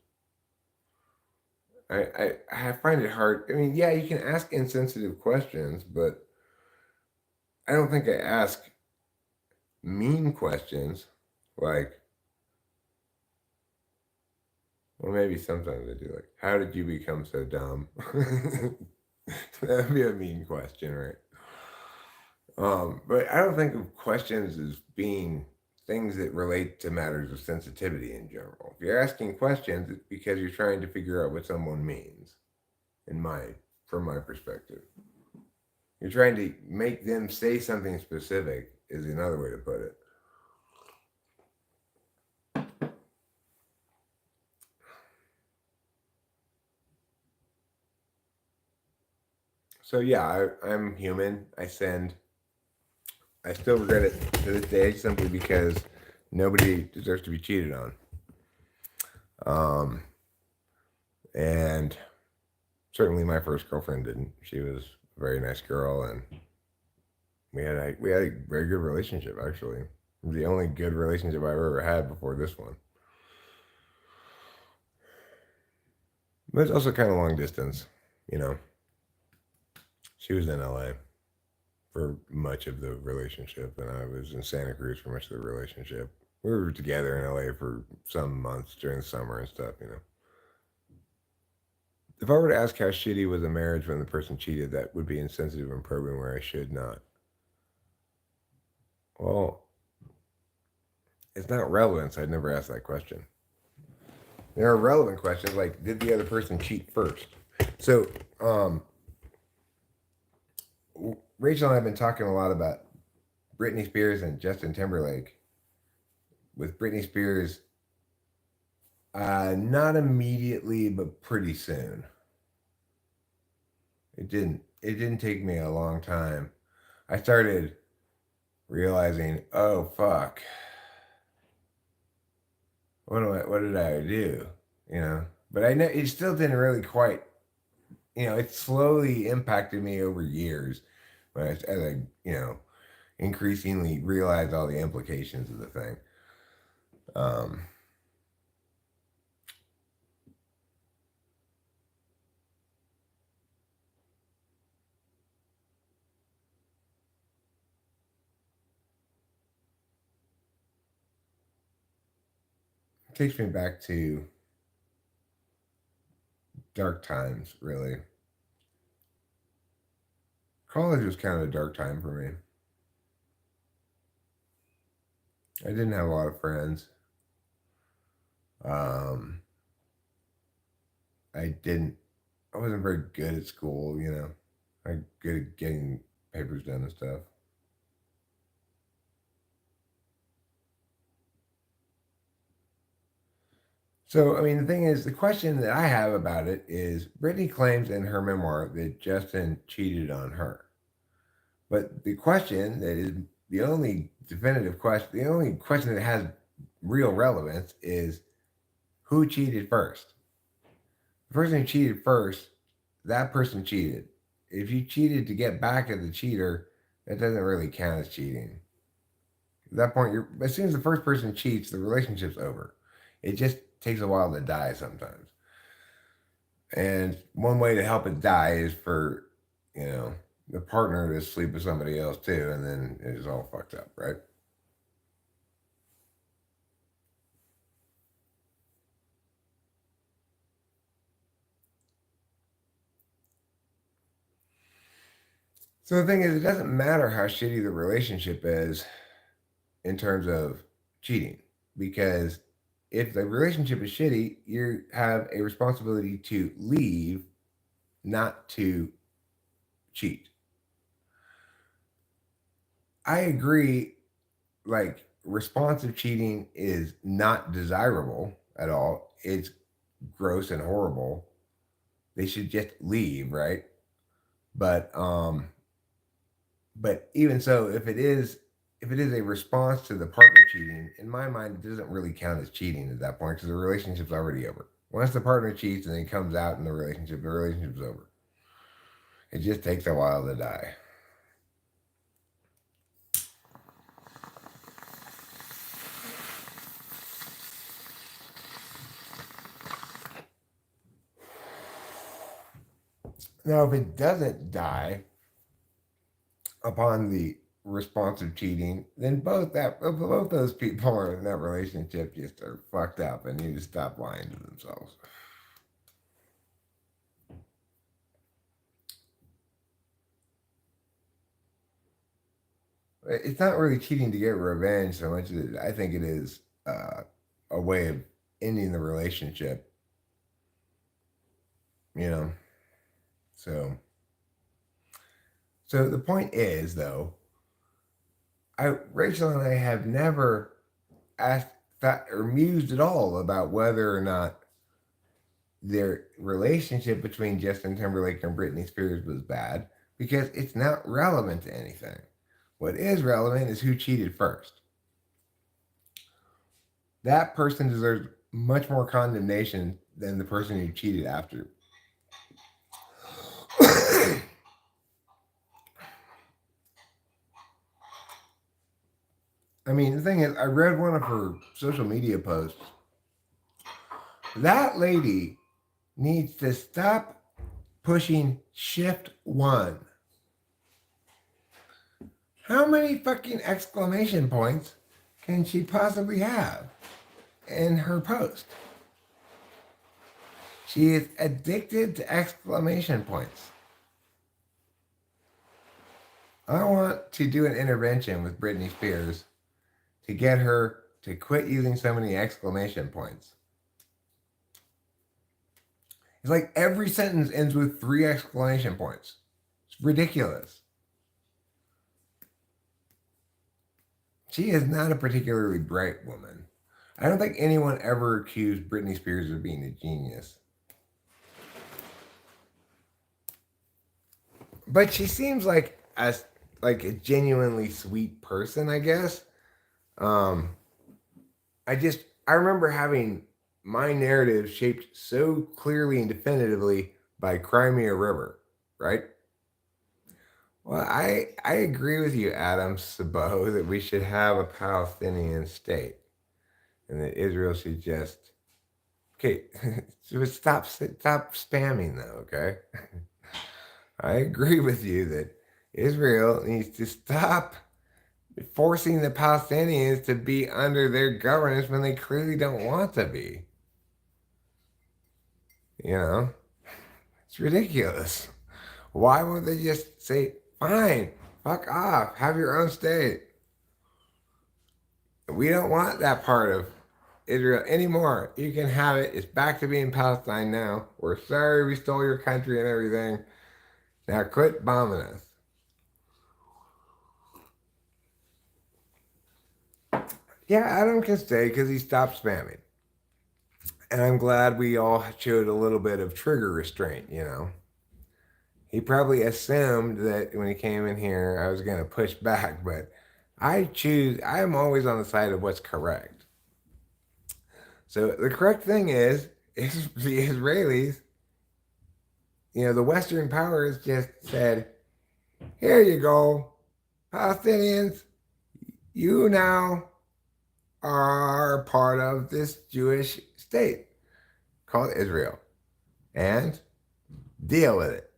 I find it hard. I mean, yeah, you can ask insensitive questions, but I don't think I ask mean questions. Like, well, maybe sometimes I do. Like, how did you become so dumb? That'd be a mean question, right? But I don't think of questions as being things that relate to matters of sensitivity in general. If you're asking questions, it's because you're trying to figure out what someone means. In my, from my perspective, you're trying to make them say something specific. Is another way to put it. So yeah, I'm human. I sinned. I still regret it to this day simply because nobody deserves to be cheated on. Um, and certainly my first girlfriend didn't. She was a very nice girl, and we had a very good relationship actually. The only good relationship I've ever had before this one. But it's also kind of long distance, you know. She was in LA for much of the relationship, and I was in Santa Cruz for much of the relationship. We were together in LA for some months during the summer and stuff, you know. If I were to ask how shitty was a marriage when the person cheated, that would be insensitive and probing where I should not. Well, it's not relevant, so I'd never ask that question. There are relevant questions like, did the other person cheat first? So, Rachel and I have been talking a lot about Britney Spears and Justin Timberlake. With Britney Spears, not immediately, but pretty soon. It didn't take me a long time. I started realizing, oh fuck, what did I do? You know, but I know it still didn't really quite. You know, it slowly impacted me over years, but as I increasingly realized all the implications of the thing. Um, it takes me back to dark times, really. College was kind of a dark time for me. I didn't have a lot of friends. Um, I didn't. I wasn't very good at school. You know, I good at getting papers done and stuff. So, I mean, the thing is, the question that I have about it is Brittany claims in her memoir that Justin cheated on her. But the question that is the only definitive question, the only question that has real relevance is who cheated first? The person who cheated first, that person cheated. If you cheated to get back at the cheater, that doesn't really count as cheating. At that point, as soon as the first person cheats, the relationship's over. It just takes a while to die sometimes. And one way to help it die is for, you know, the partner to sleep with somebody else too, and then it's all fucked up, right? So the thing is, it doesn't matter how shitty the relationship is in terms of cheating, because if the relationship is shitty, you have a responsibility to leave, not to cheat. I agree, like, responsive cheating is not desirable at all. It's gross and horrible. They should just leave, right? But but even so, if it is a response to the partner cheating, in my mind, it doesn't really count as cheating at that point because the relationship's already over. Once the partner cheats and then comes out in the relationship's over. It just takes a while to die. Now, if it doesn't die upon the responsive cheating, then both those people are in that relationship just are fucked up and need to stop lying to themselves. It's not really cheating to get revenge so much as I think it is a way of ending the relationship. You know, so so the point is though, Rachel and I have never asked that or mused at all about whether or not their relationship between Justin Timberlake and Britney Spears was bad because it's not relevant to anything. What is relevant is who cheated first. That person deserves much more condemnation than the person who cheated after. I mean, the thing is, I read one of her social media posts. That lady needs to stop pushing shift one. How many fucking exclamation points can she possibly have in her post? She is addicted to exclamation points. I want to do an intervention with Britney Spears to get her to quit using so many exclamation points. It's like every sentence ends with 3 exclamation points. It's ridiculous. She is not a particularly bright woman. I don't think anyone ever accused Britney Spears of being a genius. But she seems like a genuinely sweet person, I guess. Um, I remember having my narrative shaped so clearly and definitively by Crimea River, right? Well, I agree with you, Adam Sabo, that we should have a Palestinian state, and that Israel should just okay. Stop spamming though, okay? I agree with you that Israel needs to stop forcing the Palestinians to be under their governance when they clearly don't want to be. You know, it's ridiculous. Why won't they just say, fine, fuck off, have your own state? We don't want that part of Israel anymore. You can have it. It's back to being Palestine now. We're sorry we stole your country and everything. Now quit bombing us. Yeah, Adam can stay because he stopped spamming. And I'm glad we all showed a little bit of trigger restraint, you know. He probably assumed that when he came in here, I was going to push back, but I'm always on the side of what's correct. So the correct thing is the Israelis, you know, the Western powers just said, here you go, Palestinians, you now are part of this Jewish state called Israel, and deal with it.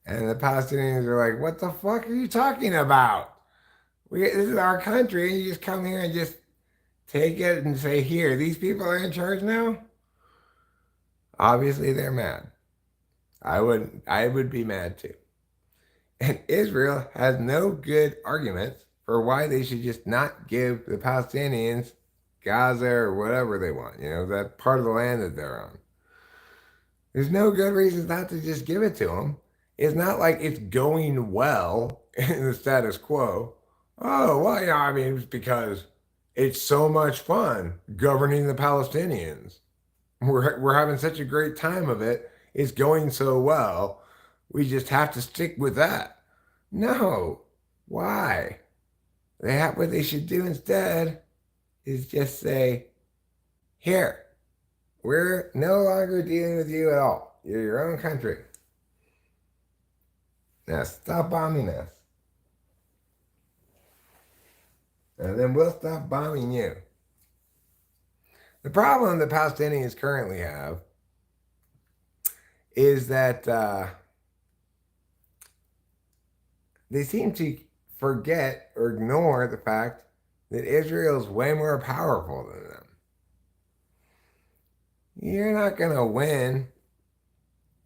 And the Palestinians are like, what the fuck are you talking about? This is our country, and you just come here and just take it and say, here, these people are in charge now? Obviously, they're mad. I would be mad too. And Israel has no good arguments for why they should just not give the Palestinians Gaza or whatever they want, you know, that part of the land that they're on. There's no good reasons not to just give it to them. It's not like it's going well in the status quo. Oh, well, yeah, I mean, it's because it's so much fun governing the Palestinians. We're having such a great time of it. It's going so well. We just have to stick with that. No. Why? What they should do instead is just say, here, we're no longer dealing with you at all. You're your own country. Now stop bombing us. And then we'll stop bombing you. The problem the Palestinians currently have is that they seem to forget or ignore the fact that Israel is way more powerful than them. You're not going to win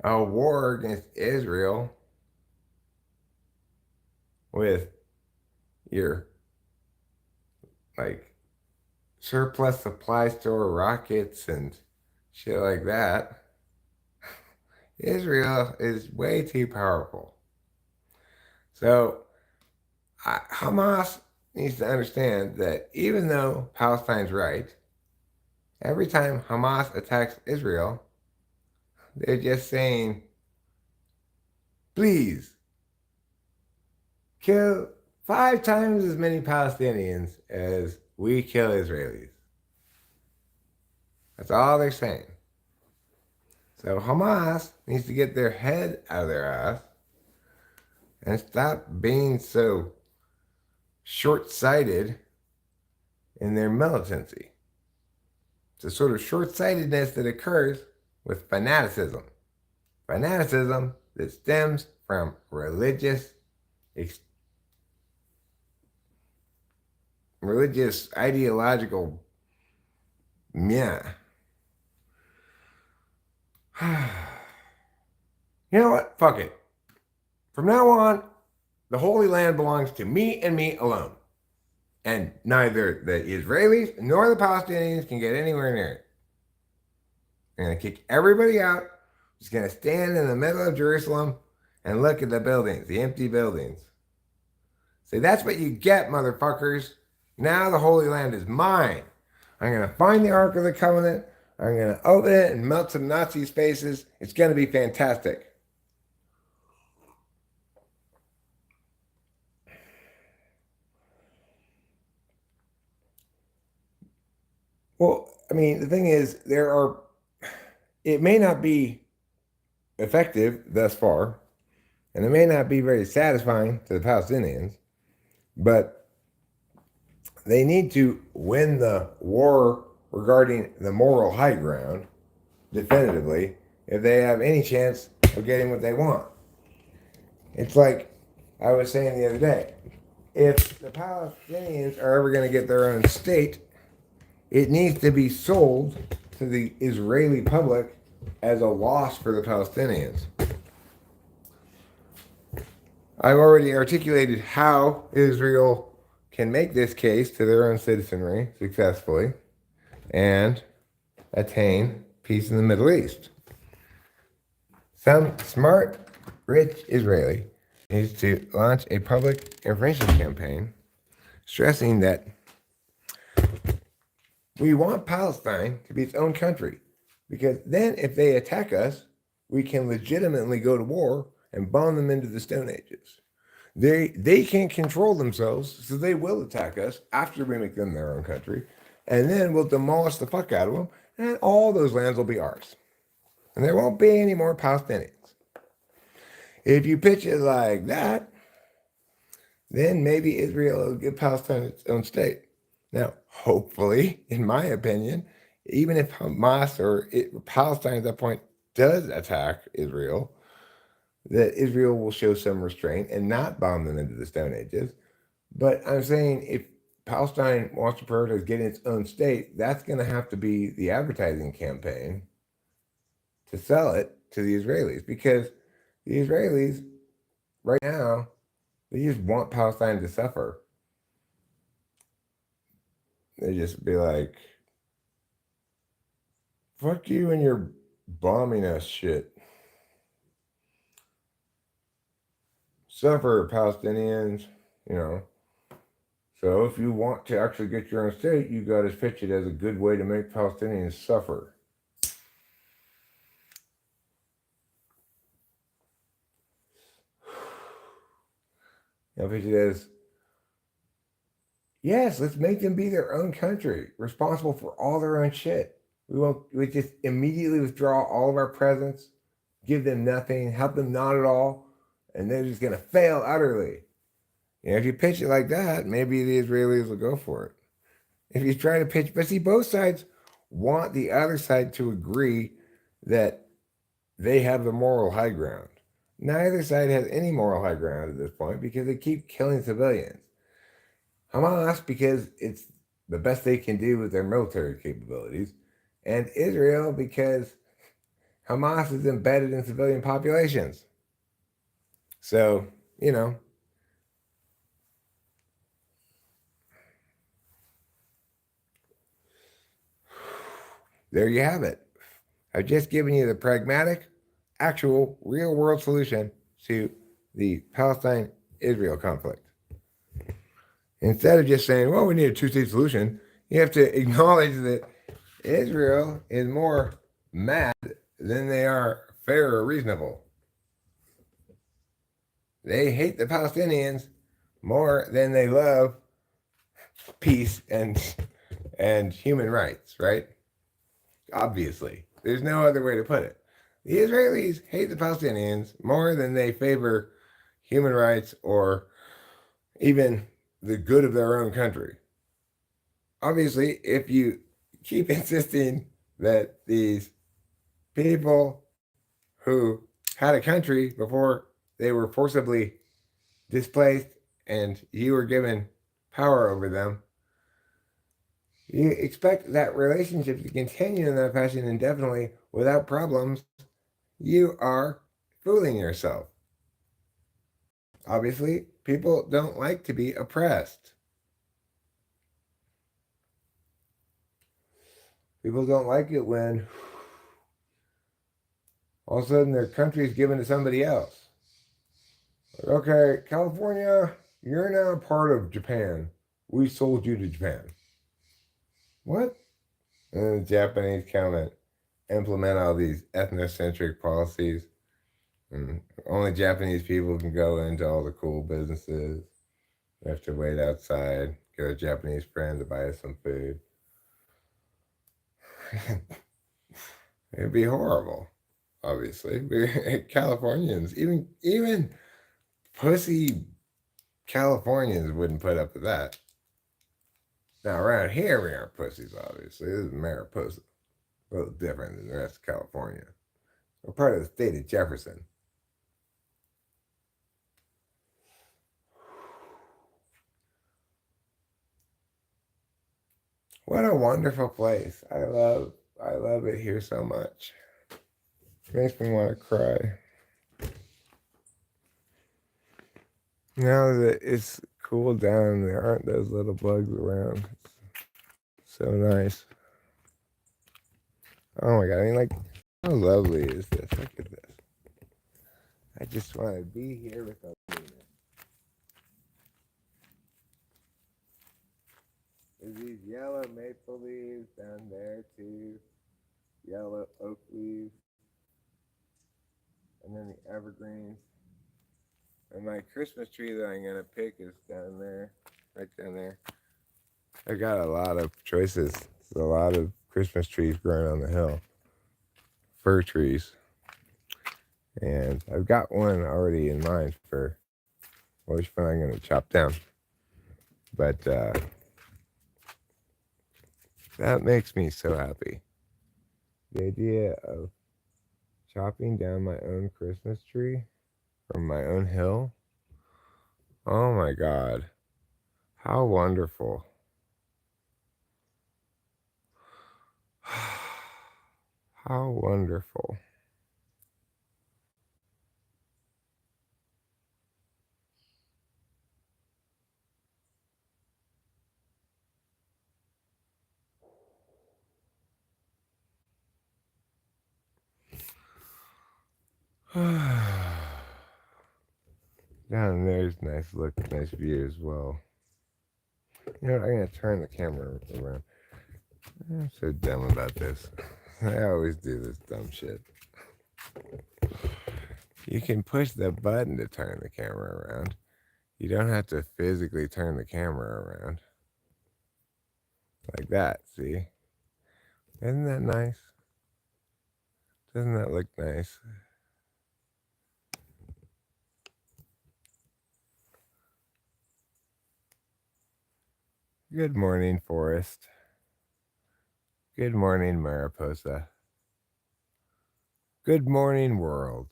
a war against Israel with your like surplus supply store rockets and shit like that. Israel is way too powerful. So Hamas needs to understand that even though Palestine's right, every time Hamas attacks Israel, they're just saying, please kill 5 times as many Palestinians as we kill Israelis. That's all they're saying. So Hamas needs to get their head out of their ass and stop being so short-sighted in their militancy. It's a sort of short-sightedness that occurs with fanaticism. Fanaticism that stems from religious ideological yeah. You know what? Fuck it. From now on, the Holy Land belongs to me and me alone. And neither the Israelis nor the Palestinians can get anywhere near it. I'm going to kick everybody out. Just going to stand in the middle of Jerusalem and look at the buildings, the empty buildings. Say, that's what you get, motherfuckers. Now the Holy Land is mine. I'm going to find the Ark of the Covenant. I'm going to open it and melt some Nazis' faces. It's going to be fantastic. Well, I mean, the thing is, it may not be effective thus far, and it may not be very satisfying to the Palestinians, but they need to win the war regarding the moral high ground definitively if they have any chance of getting what they want. It's like I was saying the other day, if the Palestinians are ever going to get their own state, it needs to be sold to the Israeli public as a loss for the Palestinians. I've already articulated how Israel can make this case to their own citizenry successfully and attain peace in the Middle East. Some smart, rich Israeli needs to launch a public information campaign stressing that We want Palestine to be its own country, because then if they attack us, we can legitimately go to war and bomb them into the Stone Ages. They can't control themselves, so they will attack us after we make them their own country, and then we'll demolish the fuck out of them, and all those lands will be ours. And there won't be any more Palestinians. If you pitch it like that, then maybe Israel will give Palestine its own state. Now, hopefully, in my opinion, even if Hamas or Palestine at that point does attack Israel, that Israel will show some restraint and not bomb them into the Stone Ages. But I'm saying if Palestine wants to prioritize getting its own state, that's going to have to be the advertising campaign to sell it to the Israelis, because the Israelis right now, they just want Palestine to suffer. They just be like, fuck you and your bombing us shit. Suffer, Palestinians, you know. So if you want to actually get your own state, you got to pitch it as a good way to make Palestinians suffer. Now pitch it as, yes, let's make them be their own country, responsible for all their own shit. We just immediately withdraw all of our presence, give them nothing, help them not at all, and they're just gonna fail utterly. You know, if you pitch it like that, maybe the Israelis will go for it. If you try to pitch, but see, both sides want the other side to agree that they have the moral high ground. Neither side has any moral high ground at this point because they keep killing civilians. Hamas, because it's the best they can do with their military capabilities, and Israel, because Hamas is embedded in civilian populations. So, you know, there you have it. I've just given you the pragmatic, actual, real world solution to the Palestine Israel conflict. Instead of just saying, well, we need a two-state solution, you have to acknowledge that Israel is more mad than they are fair or reasonable. They hate the Palestinians more than they love peace and human rights, right? Obviously. There's no other way to put it. The Israelis hate the Palestinians more than they favor human rights or even the good of their own country. Obviously, if you keep insisting that these people who had a country before they were forcibly displaced and you were given power over them, you expect that relationship to continue in that fashion indefinitely without problems, you are fooling yourself. Obviously, people don't like to be oppressed. People don't like it when all of a sudden their country is given to somebody else. Like, okay, California, you're now part of Japan. We sold you to Japan. What? And the Japanese come implement all these ethnocentric policies. And only Japanese people can go into all the cool businesses. We have to wait outside, get a Japanese friend to buy us some food. It'd be horrible, obviously. Californians, even pussy Californians wouldn't put up with that. Now, around here, we aren't pussies, obviously. This is Mariposa. A little different than the rest of California. We're part of the state of Jefferson. What a wonderful place. I love it here so much. It makes me want to cry. Now that it's cooled down, there aren't those little bugs around. It's so nice. Oh my god, I mean, like, how lovely is this? Look at this. I just want to be here with a There's these yellow maple leaves down there too. Yellow oak leaves. And then the evergreens. And my Christmas tree that I'm gonna pick is down there. Right down there. I got a lot of choices. There's a lot of Christmas trees growing on the hill. Fir trees. And I've got one already in mind for which one I'm gonna chop down. But that makes me so happy. The idea of chopping down my own Christmas tree from my own hill. Oh my God. How wonderful. How wonderful. Down there's nice look, nice view as well. You know what, I'm gonna turn the camera around. I'm so dumb about this. I always do this dumb shit. You can push the button to turn the camera around. You don't have to physically turn the camera around. Like that, see? Isn't that nice? Doesn't that look nice? Good morning, forest. Good morning, Mariposa. Good morning, world.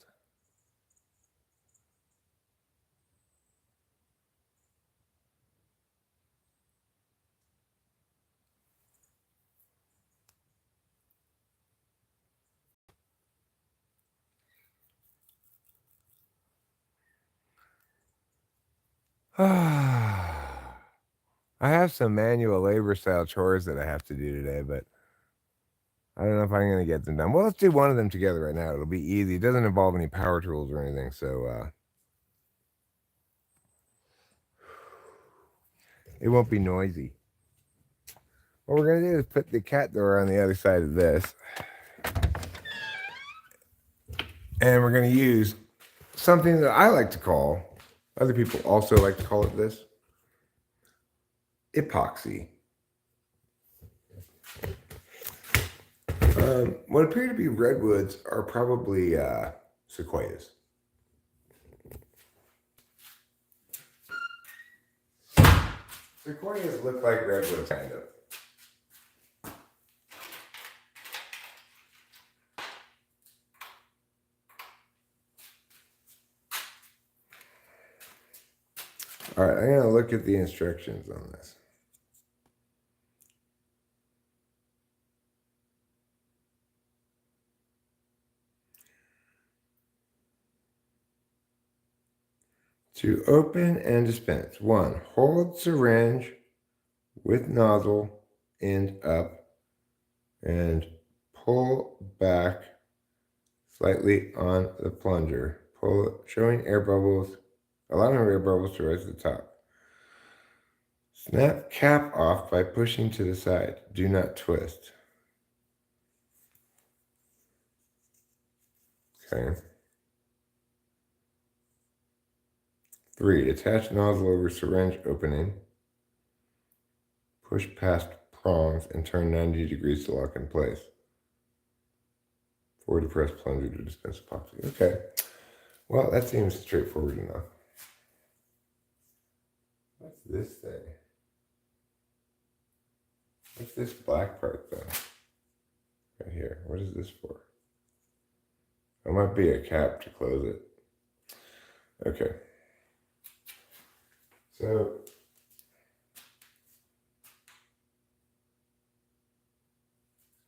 I have some manual labor style chores that I have to do today, but I don't know if I'm going to get them done. Well, let's do one of them together right now. It'll be easy. It doesn't involve any power tools or anything, so it won't be noisy. What we're going to do is put the cat door on the other side of this. And we're going to use something that I like to call, other people also like to call it this, epoxy. What appear to be redwoods are probably sequoias. Sequoias look like redwoods, kind of. All right, I'm going to look at the instructions on this. To open and dispense, 1. Hold syringe with nozzle end up and pull back slightly on the plunger, showing air bubbles, allowing air bubbles to rise to the top. Snap cap off by pushing to the side. Do not twist. Okay. 3. Attach nozzle over syringe opening. Push past prongs and turn 90 degrees to lock in place. 4. Depress plunger to dispense epoxy. Okay. Well, that seems straightforward enough. What's this thing? What's this black part though? Right here. What is this for? It might be a cap to close it. Okay. So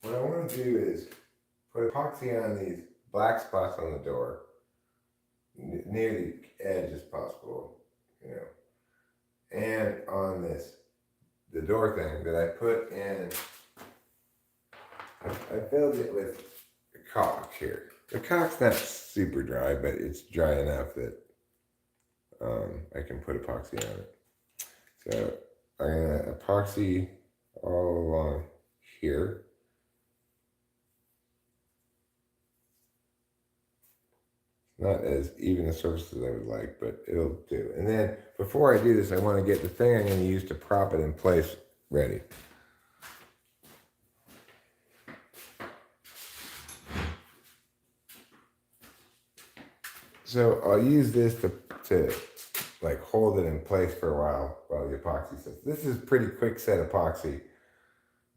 what I want to do is put epoxy on these black spots on the door, near the edge as possible, you know, and on the door thing that I put in. I filled it with caulk here. The caulk's not super dry, but it's dry enough that I can put epoxy on it. So I'm gonna epoxy all along here. Not as even a surface as I would like, but it'll do. And then before I do this, I want to get the thing I'm going to use to prop it in place ready. So I'll use this to like hold it in place for a while the epoxy sets. This is pretty quick set epoxy,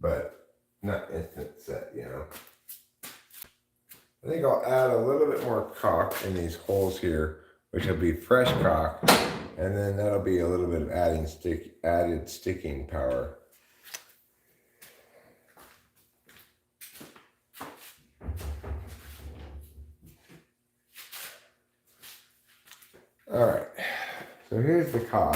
but not instant set, you know. I think I'll add a little bit more caulk in these holes here, which will be fresh caulk, and then that'll be a little bit of added sticking power. All right, so here's the caulk.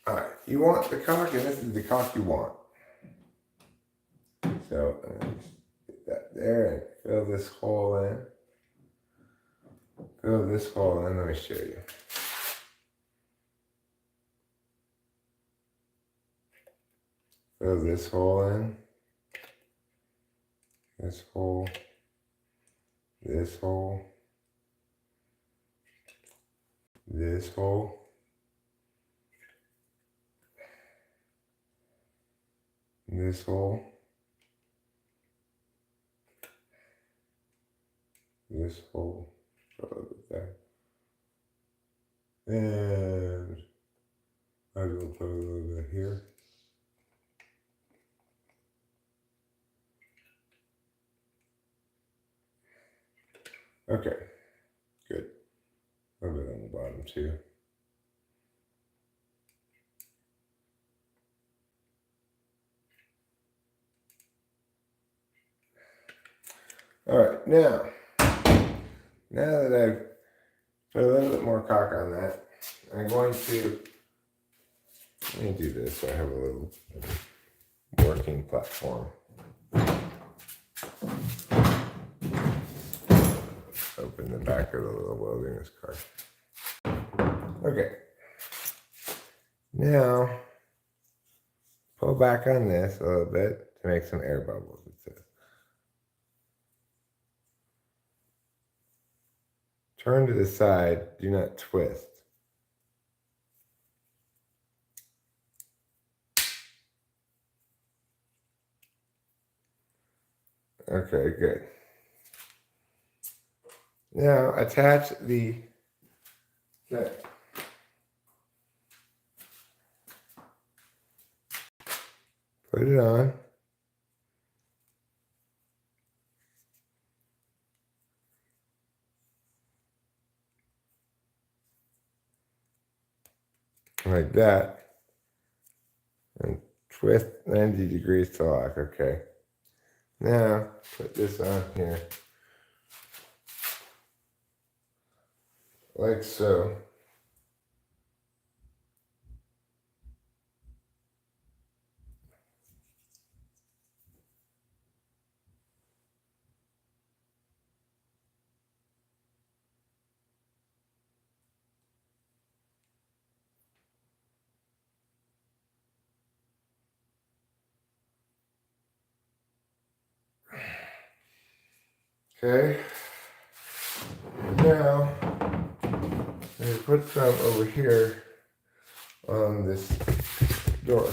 All right, you want the caulk, and this is the caulk you want. So get that there and fill this hole in. Fill this hole in. Let me show you. Fill this hole in. This hole. This hole. This hole. This hole. This hole. A little bit there. And I will put a little bit here. Okay, good. A little bit on the bottom too. All right, now that I've put a little bit more caulk on that, I'm going to, let me do this so I have a little working platform. Open the back of the little wilderness cart. Okay. Now, pull back on this a little bit to make some air bubbles, it says. Turn to the side, do not twist. Okay, good. Now attach the thing. Put it on. Like that. And twist 90 degrees to lock. Okay. Now put this on here. Like so. Okay. Now, I'm going to put some over here on this door.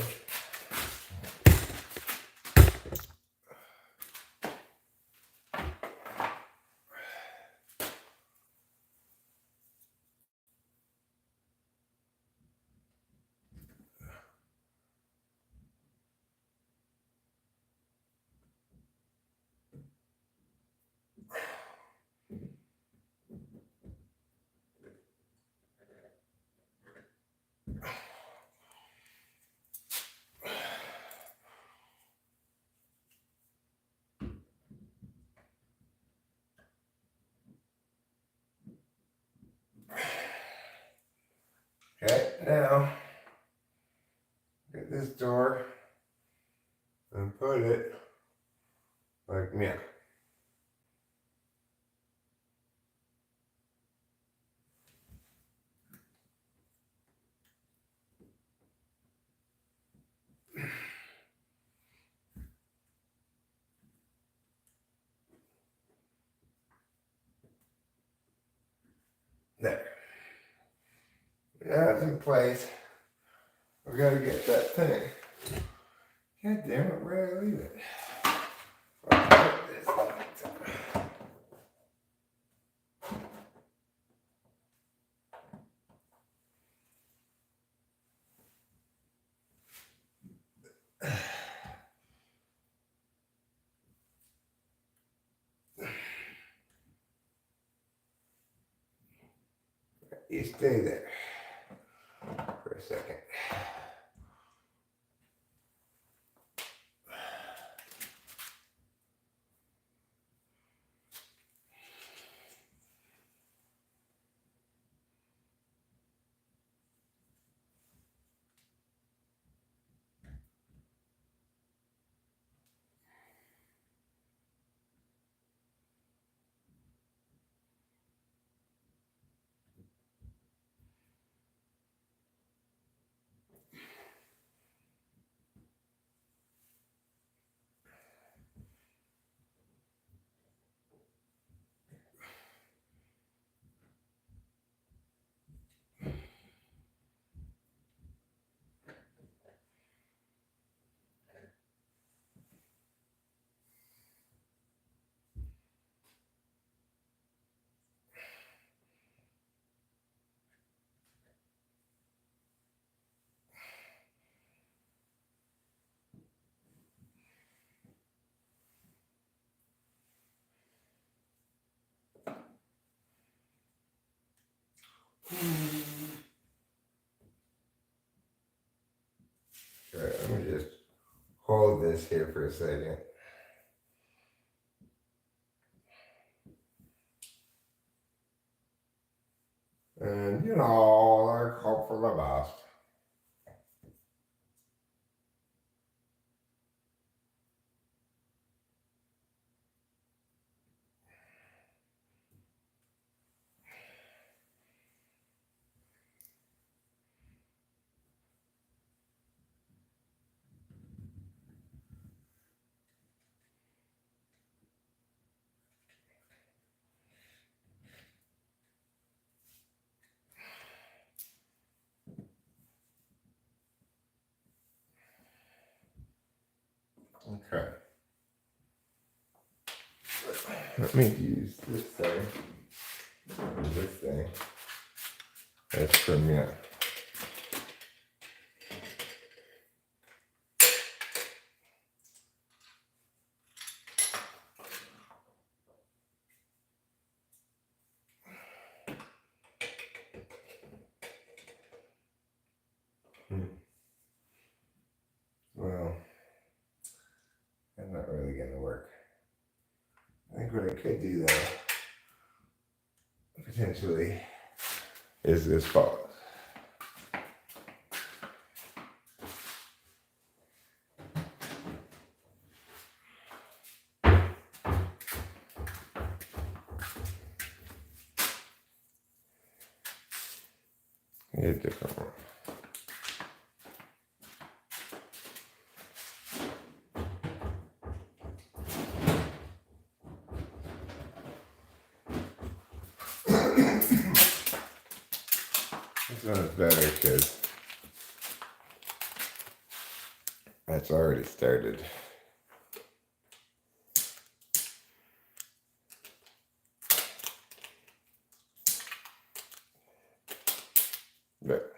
Okay, now, get this door put it like yeah. There. Now it's in place. We gotta get that thing. God damn it, where did I leave it? You stay there for a second. Alright, let me just hold this here for a second. And you know, I hope for the best. Okay. Let me use this thing. This thing. That's from me. Well, that's not really gonna work. I think what I could do though, potentially, is this follows. Get a different one. This one is better because that's already started. But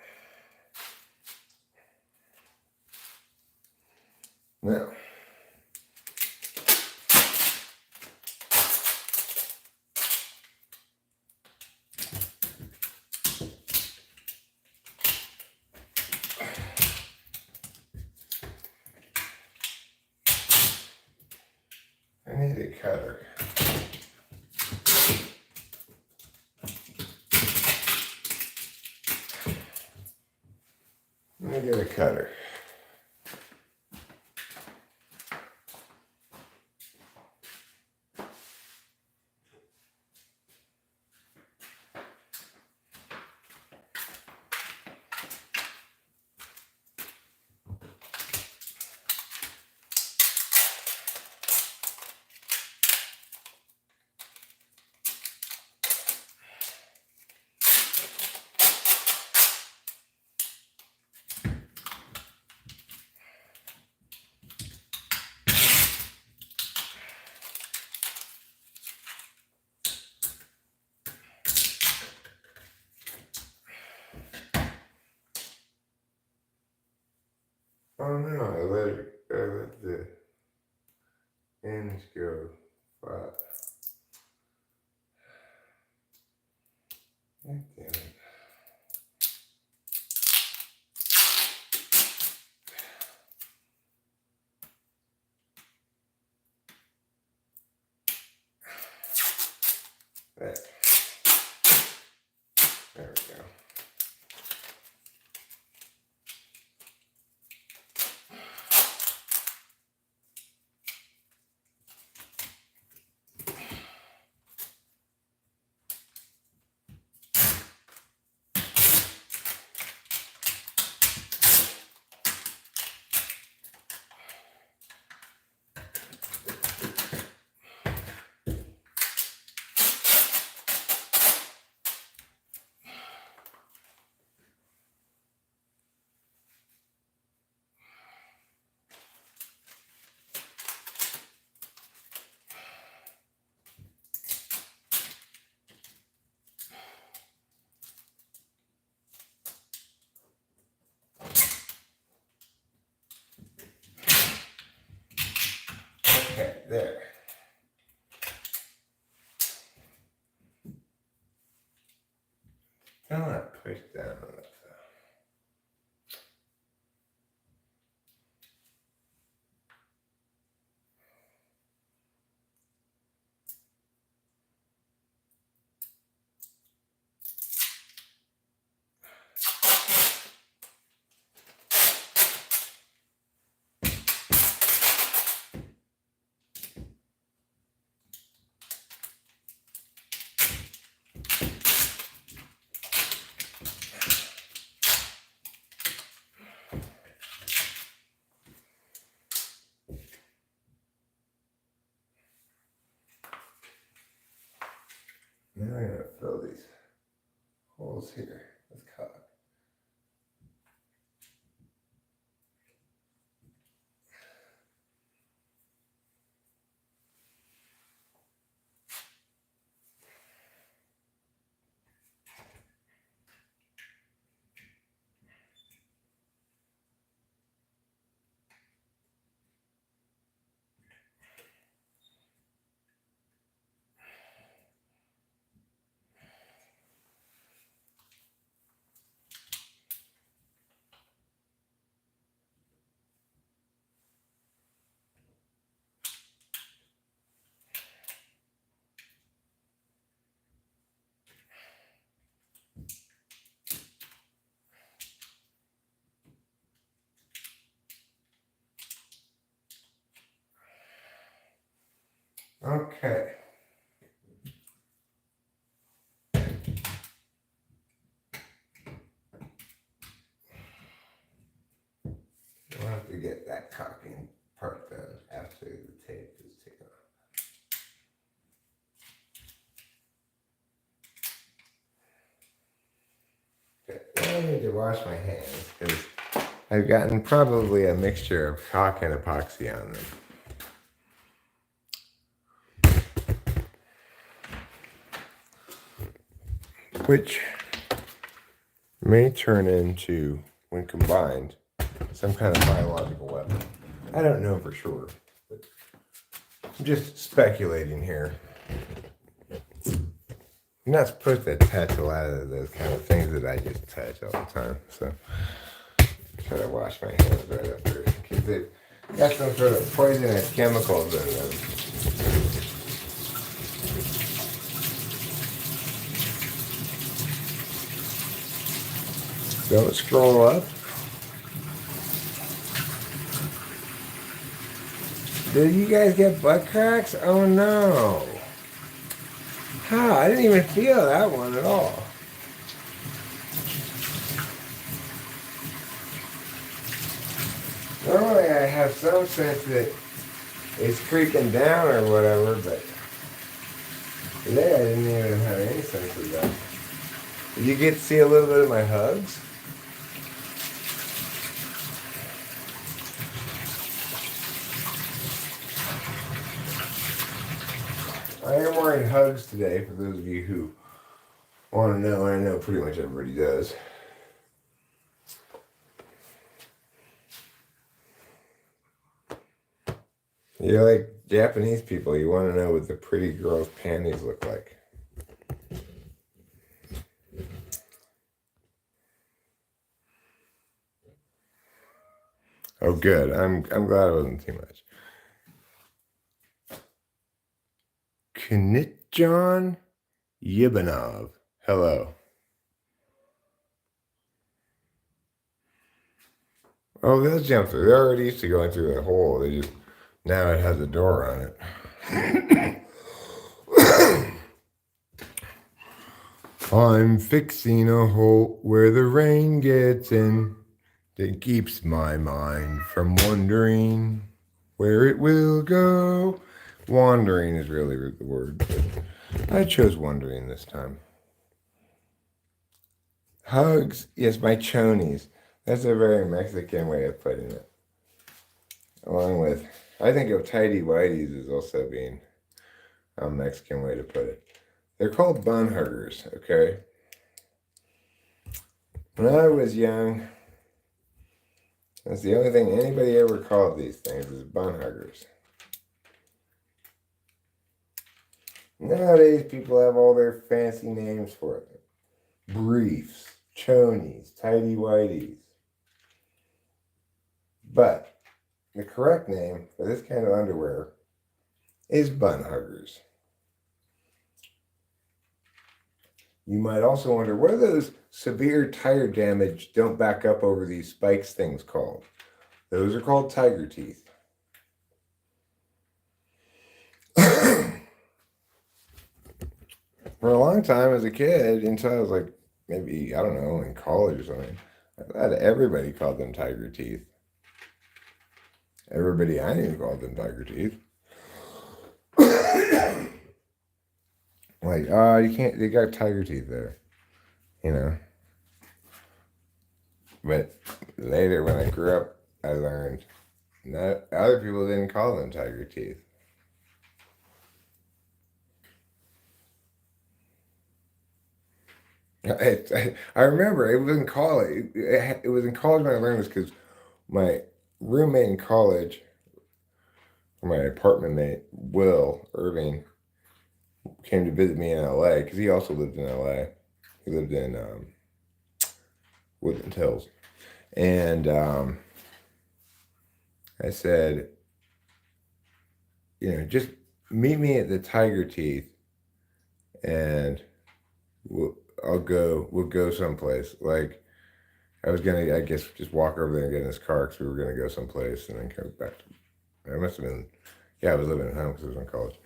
now, I need a cutter. Let me get a cutter. Oh no, I let the ends go flat. God damn it. There. There we go. Okay, there. Don't not push down on it. Now I'm gonna fill these holes here with caulk. Okay. We'll have to get that caulking part done after the tape is taken off. Okay, now I need to wash my hands because I've gotten probably a mixture of caulk and epoxy on them. Which may turn into, when combined, some kind of biological weapon. I don't know for sure, but I'm just speculating here. I'm not supposed to touch a lot of those kind of things that I just touch all the time, so try to wash my hands right after it because they've got some sort of poisonous chemicals in them. Don't scroll up. Did you guys get butt cracks? Oh no. How? I didn't even feel that one at all. Normally I have some sense that it's creaking down or whatever, but today I didn't even have any sense of that. Did you get to see a little bit of my hugs? I am wearing hugs today, for those of you who want to know. I know pretty much everybody does. You're like Japanese people. You want to know what the pretty girl's panties look like. Oh, good. I'm glad it wasn't too much. Knitjon Yibanov. Hello. Oh, they'll jump through. They're already used to going through that hole. They just now it has a door on it. I'm fixing a hole where the rain gets in. That keeps my mind from wondering where it will go. Wandering is really the word, but I chose wondering this time. Hugs, yes, my chonies. That's a very Mexican way of putting it. Along with, I think of tidy whities as also being a Mexican way to put it. They're called bun huggers, okay? When I was young, that's the only thing anybody ever called these things is bun huggers. Nowadays, people have all their fancy names for it. Briefs, chonies, tidy whities. But the correct name for this kind of underwear is bun huggers. You might also wonder, what are those severe tire damage, don't back up over these spikes things called? Those are called tiger teeth. For a long time as a kid, until I was like, maybe, I don't know, in college or something, I thought everybody called them tiger teeth. Everybody I knew called them tiger teeth. Like, oh, you can't, they got tiger teeth there, you know. But later when I grew up, I learned that other people didn't call them tiger teeth. I remember it was in college. It was in college when I learned this because my roommate in college, my apartment mate, Will Irving, came to visit me in LA because he also lived in LA. He lived in Woodland Hills. And I said, just meet me at the Tiger Teeth and we'll go someplace. Like, I was gonna, I guess, just walk over there and get in his car because we were gonna go someplace and then come back. I must have been, yeah, I was living at home because I was in college.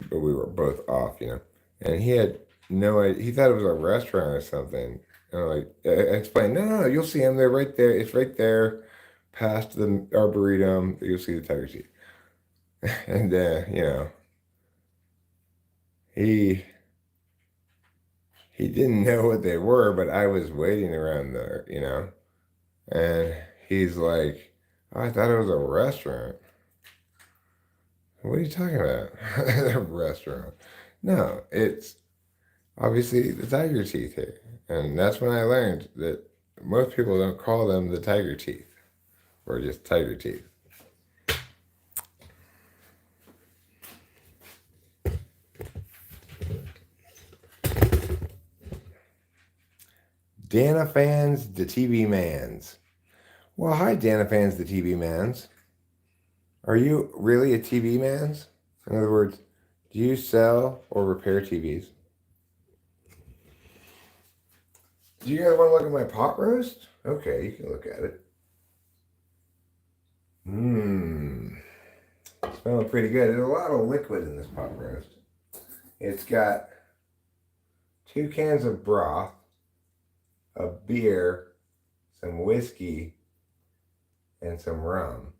But we were both off, And he had no idea. He thought it was a restaurant or something. And I explained, no, you'll see him. They're right there. It's right there, past the arboretum. You'll see the tiger teeth. And he didn't know what they were, but I was waiting around there, And he's like, oh, I thought it was a restaurant. What are you talking about? A restaurant? No, it's obviously the tiger teeth here. And that's when I learned that most people don't call them the tiger teeth or just tiger teeth. Dana fans, the TV mans. Well, hi, Dana fans, the TV mans. Are you really a TV mans? In other words, do you sell or repair TVs? Do you guys want to look at my pot roast? Okay, you can look at it. Smelling pretty good. There's a lot of liquid in this pot roast. It's got 2 cans of broth, a beer, some whiskey, and some rum.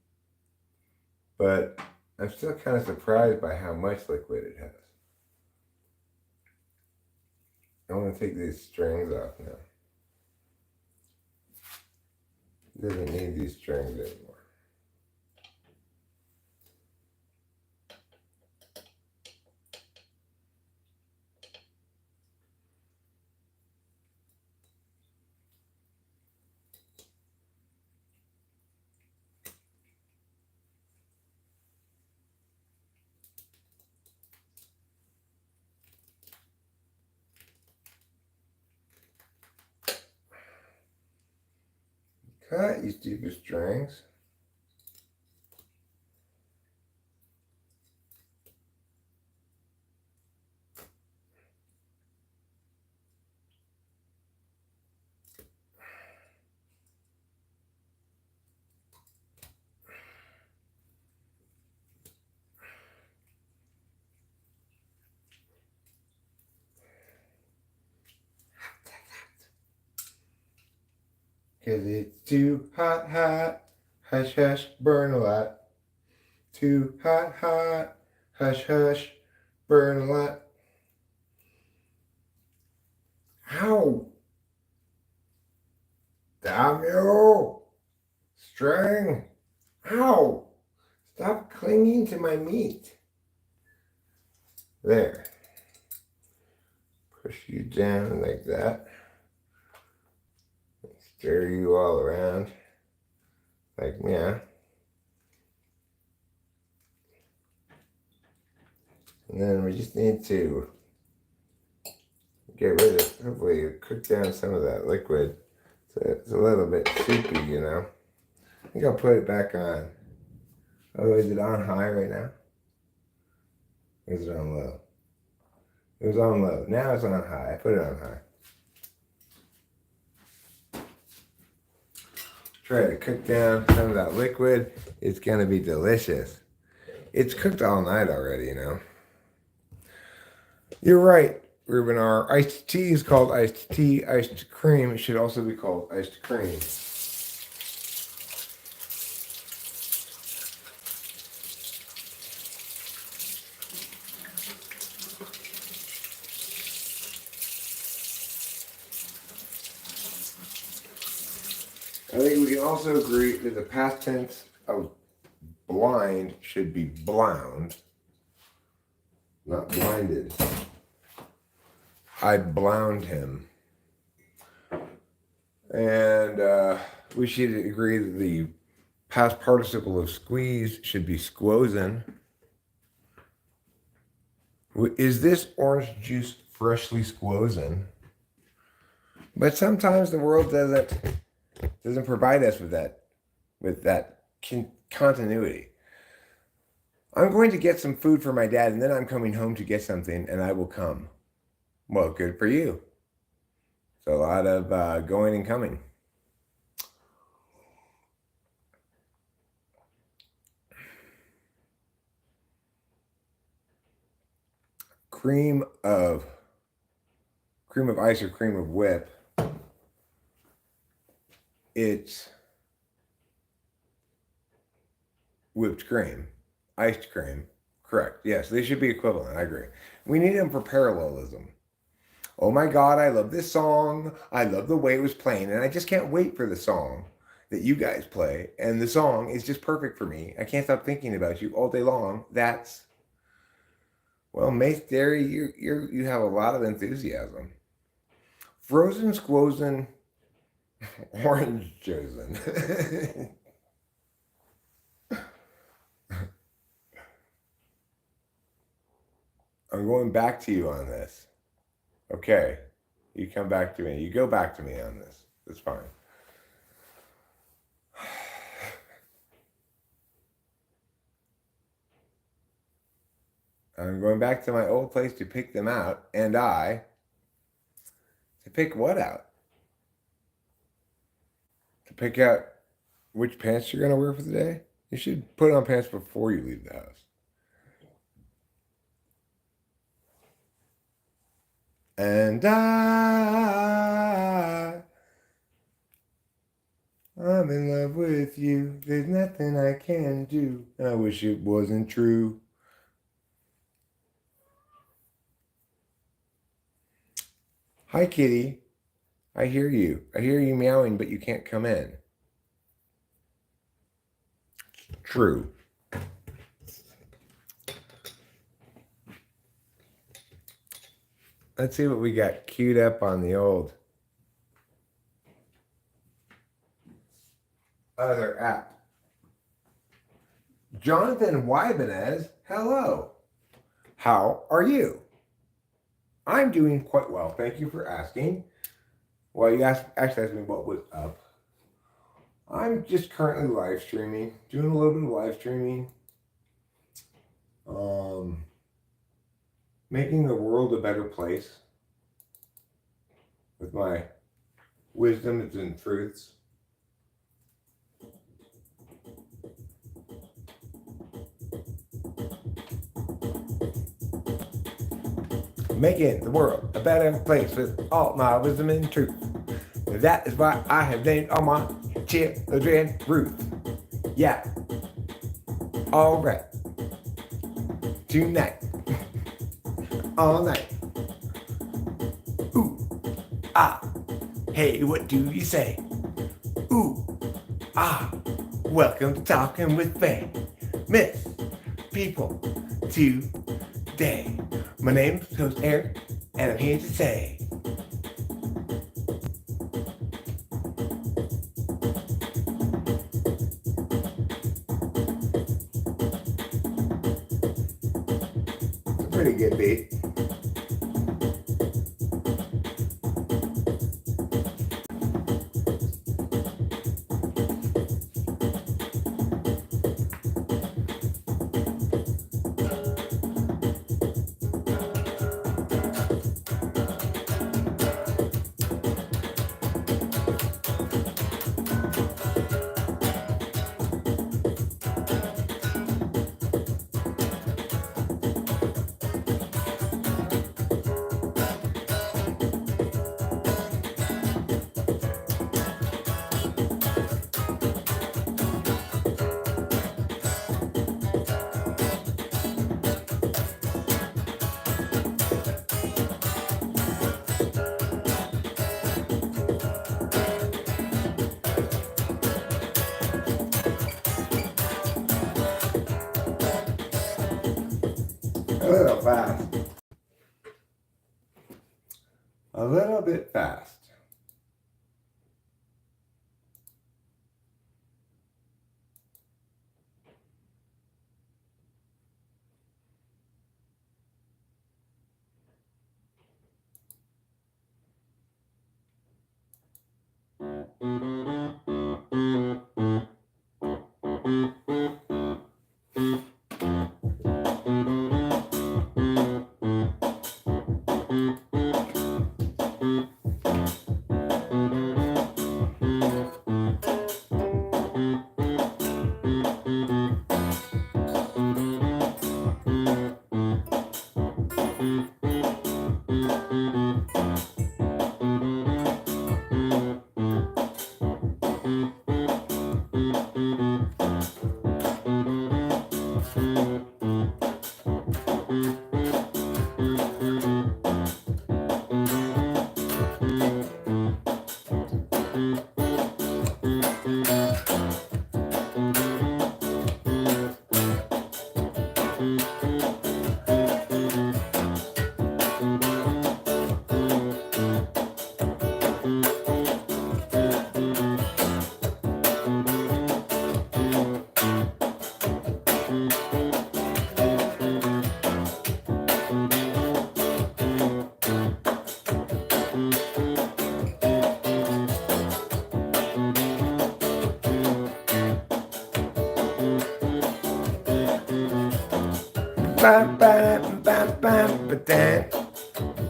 But I'm still kind of surprised by how much liquid it has. I want to take these strings off now. It doesn't need these strings anymore. Cut, you stupid strings. Cause it's too hot, hot. Hush, hush, burn a lot. Too hot, hot. Hush, hush, burn a lot. Ow! Damn you! String! Ow! Stop clinging to my meat. There. Push you down like that. Stir you all around. Like, yeah. And then we just need to get rid of, hopefully cook down some of that liquid. So it's a little bit soupy, you know. I think I'll put it back on. Oh, is it on high right now? Or is it on low? It was on low. Now it's on high. I put it on high. Try to cook down some of that liquid. It's going to be delicious. It's cooked all night already, you know. You're right, Ruben R. Iced tea is called iced tea. Iced cream, it should also be called iced cream. I think we can also agree that the past tense of blind should be blound, not blinded. I blound him. And we should agree that the past participle of squeeze should be squozen. Is this orange juice freshly squozen? But sometimes the world doesn't provide us with that continuity. I'm going to get some food for my dad, and then I'm coming home to get something, and I will come. Well, good for you. It's a lot of going and coming. Cream of ice or cream of whip. It's whipped cream, iced cream. Correct. Yes, they should be equivalent. I agree. We need them for parallelism. Oh my God, I love this song. I love the way it was playing, and I just can't wait for the song that you guys play. And the song is just perfect for me. I can't stop thinking about you all day long. That's, well, Mace Dairy, you have a lot of enthusiasm. Frozen, squozen, orange chosen. I'm going back to you on this. Okay. You come back to me. You go back to me on this. It's fine. I'm going back to my old place to pick them out. To pick what out? To pick out which pants you're going to wear for the day? You should put on pants before you leave the house. And I'm in love with you. There's nothing I can do. And I wish it wasn't true. Hi, kitty. I hear you. I hear you meowing, but you can't come in. True. Let's see what we got queued up on the old other app. Jonathan Wybenez, hello. How are you? I'm doing quite well. Thank you for asking. Well, you actually asked me what was up. I'm just currently live streaming, doing a little bit of live streaming, making the world a better place with my wisdoms and truths. Making the world a better place with all my wisdom and truth. That is why I have named all my children Ruth. Yeah. Alright. Tonight. All night. Ooh. Ah. Hey, what do you say? Ooh. Ah. Welcome to Talking with Famous People today. My name's Host Eric, and I'm here to say, it's a pretty good beat. A little fast. A little bit fast. Bam, bam, bam, bam, ba-dam.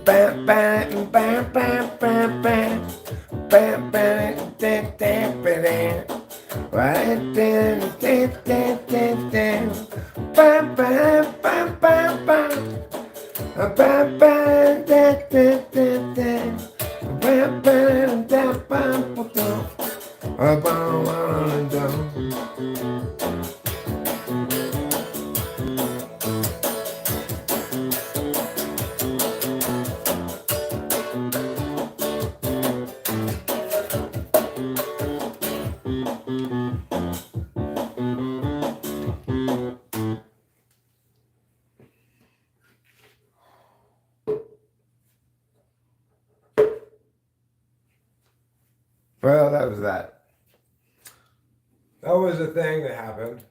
Bam, bam, bam, bam, bam, bam. Bam, bam, da, da, ba-dam. Right, da, da, da, da, da. Bam, bam, bam, bam, bam. Bam, bam, da, da, da, da. Bam, bam, da, bam, ba-dam. Bam, bam, bam. Well, that was that. That was a thing that happened.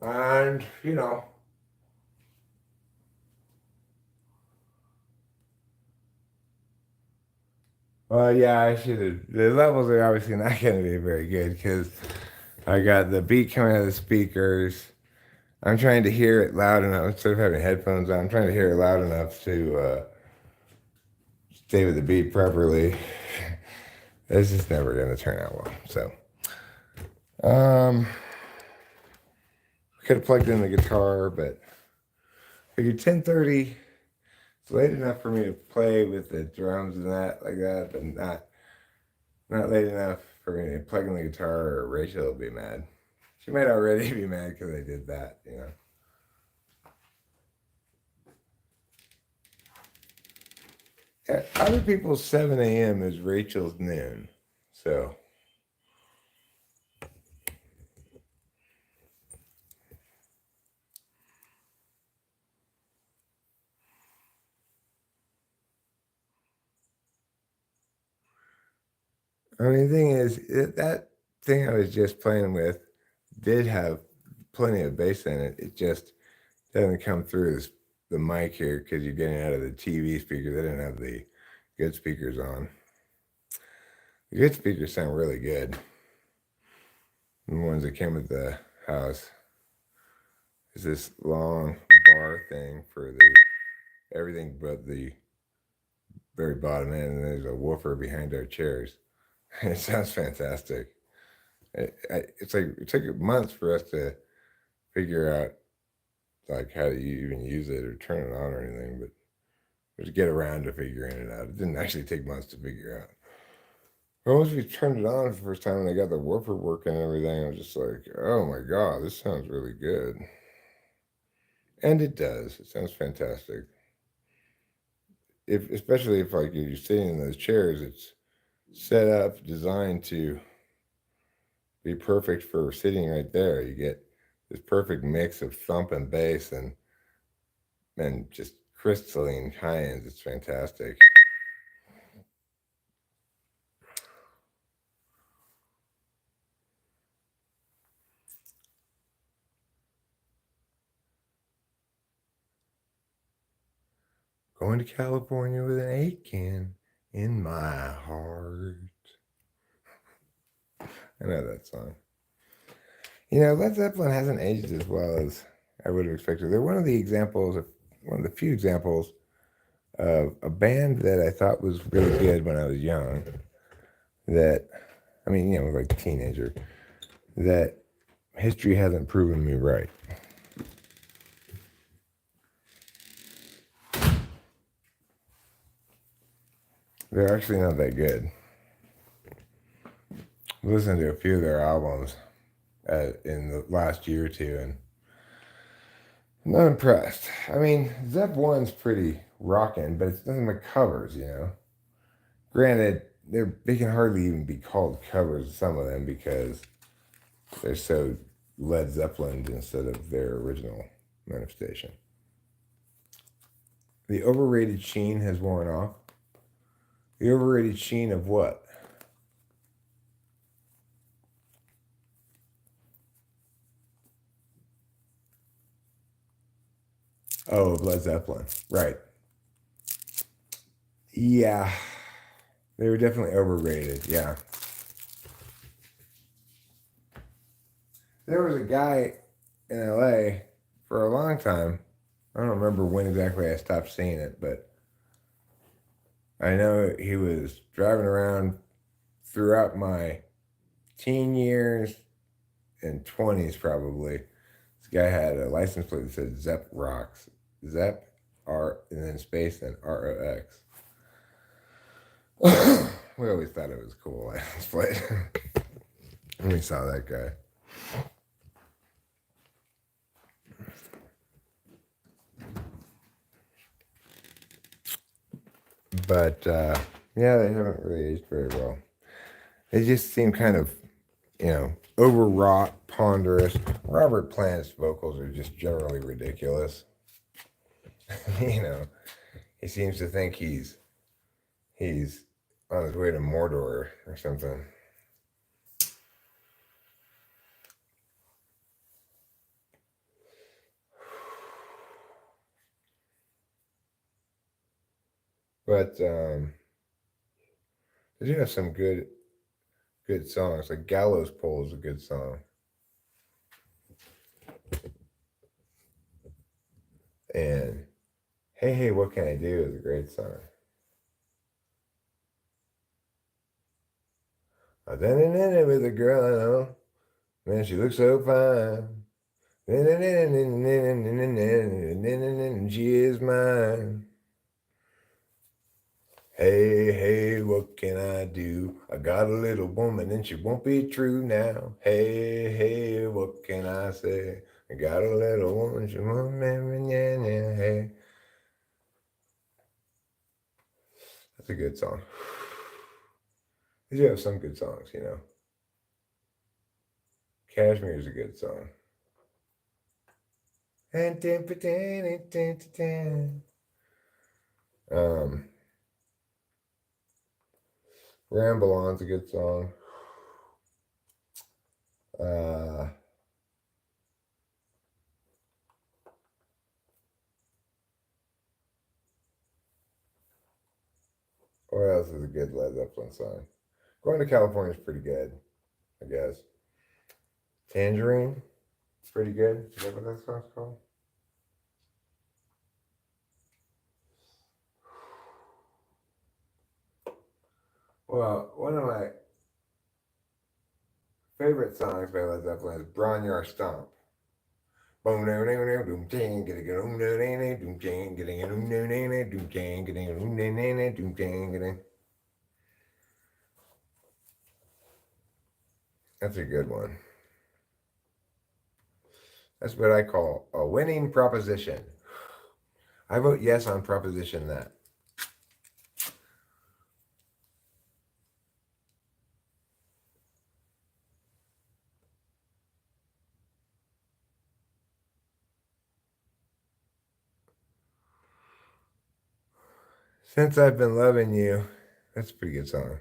And, you know, Well, yeah, I should have. The levels are obviously not going to be very good because I got the beat coming out of the speakers. I'm trying to hear it loud enough instead of having headphones on. I'm trying to hear it loud enough to stay with the beat properly. This is never going to turn out well. So, um, could have plugged in the guitar, but figured 10:30. It's late enough for me to play with the drums and that like that, but not late enough for me to plug in the guitar, or Rachel will be mad. She might already be mad because I did that, you know. Other people's 7 a.m. is Rachel's noon. So, I mean, the thing is, that thing I was just playing with did have plenty of bass in it. It just doesn't come through the mic here because you're getting out of the TV speaker. They didn't have the good speakers on. The good speakers sound really good. The ones that came with the house is this long bar thing for the everything but the very bottom end, and there's a woofer behind our chairs. It sounds fantastic. It's like it took months for us to figure out like how you even use it or turn it on or anything, but just get around to figuring it out. It didn't actually take months to figure out. But once we turned it on for the first time and I got the woofer working and everything, I was just like, oh my God, this sounds really good. And it does. It sounds fantastic. Especially if like you're sitting in those chairs, it's set up, designed to be perfect for sitting right there. You get this perfect mix of thump and bass and just crystalline high ends. It's fantastic. Going to California with an 8 can in my heart. I know that song. You know, Led Zeppelin hasn't aged as well as I would have expected. They're one of the few examples of a band that I thought was really good when I was young. That, I mean, you know, like a teenager, that history hasn't proven me right. They're actually not that good. I listened to a few of their albums in the last year or two, and I'm not impressed. I mean, Zepp 1's pretty rocking, but it's nothing but covers, you know. Granted, they can hardly even be called covers, some of them, because they're so Led Zeppelin instead of their original manifestation. The overrated sheen has worn off. The overrated sheen of what? Oh, of Led Zeppelin. Right. Yeah. They were definitely overrated. Yeah. There was a guy in LA for a long time. I don't remember when exactly I stopped seeing it, but I know he was driving around throughout my teen years and 20s probably. This guy had a license plate that said Zepp Rocks. Zepp R and then space and ROX. We always thought it was cool license plate when we saw that guy. But yeah, they haven't really aged very well. They just seem kind of, you know, overwrought, ponderous. Robert Plant's vocals are just generally ridiculous. You know, he seems to think he's on his way to Mordor or something. But They do have some good songs. Like Gallows Pole is a good song. And Hey Hey What Can I Do is a great song. Then with a girl I know, man, she looks so fine. She is mine. Hey, hey, what can I do? I got a little woman and she won't be true now. Hey, hey, what can I say? I got a little woman, she won't hey. That's a good song. They do have some good songs, you know. Cashmere is a good song. Um, Ramble On's a good song. What else is a good Led Zeppelin song? Going to California is pretty good, I guess. Tangerine, pretty good. Is that what that song's called? Well, one of my favorite songs by Led Zeppelin is Bron Stomp. That's a good one. That's what I call a winning proposition. I vote yes on proposition that. Since I've Been Loving You, that's a pretty good song.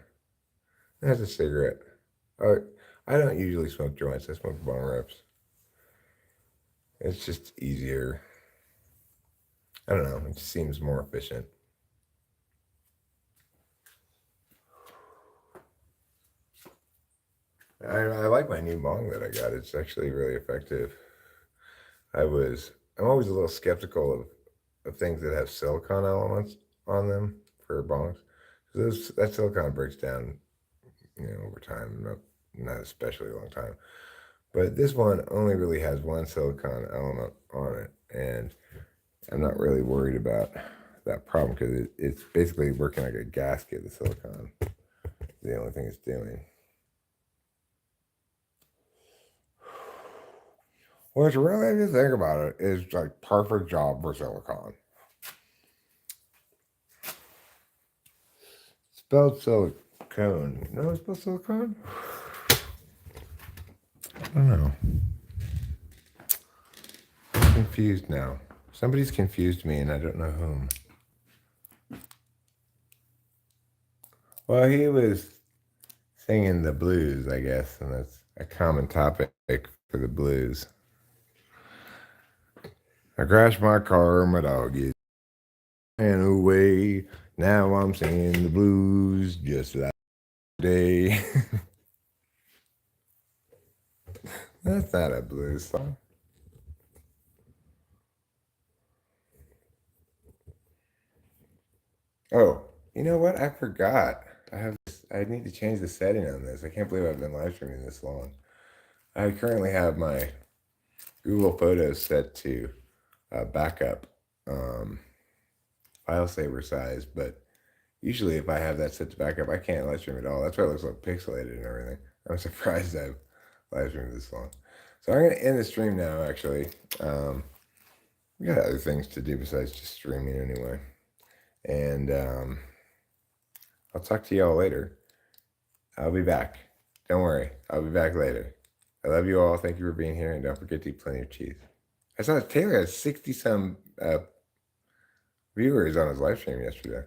That's a cigarette. I don't usually smoke joints. I smoke bong rips. It's just easier. I don't know. It just seems more efficient. I like my new bong that I got. It's actually really effective. I'm always a little skeptical of things that have silicone elements on them for bongs. That silicone breaks down, over time, not especially a long time. But this one only really has one silicone element on it, and I'm not really worried about that problem because it's basically working like a gasket. The silicone, the only thing it's doing. Which really, if you think about it, is like perfect job for silicone. Spelled silicone. No, it's spelled silicone? I don't know. I'm confused now. Somebody's confused me and I don't know whom. Well, he was singing the blues, I guess, and that's a common topic for the blues. I crashed my car, my dog is ran away. Now I'm singing the blues just like day. That's not a blues song. Oh, you know what? I forgot. I need to change the setting on this. I can't believe I've been live streaming this long. I currently have my Google Photos set to backup file saver size, but usually if I have that set to backup, I can't live stream at all. That's why it looks like pixelated and everything. I'm surprised I've live streamed this long. So I'm going to end the stream now, actually. We got other things to do besides just streaming anyway. And I'll talk to y'all later. I'll be back. Don't worry. I'll be back later. I love you all. Thank you for being here. And don't forget to eat plenty of cheese. I saw Taylor has 60-some viewers on his live stream yesterday.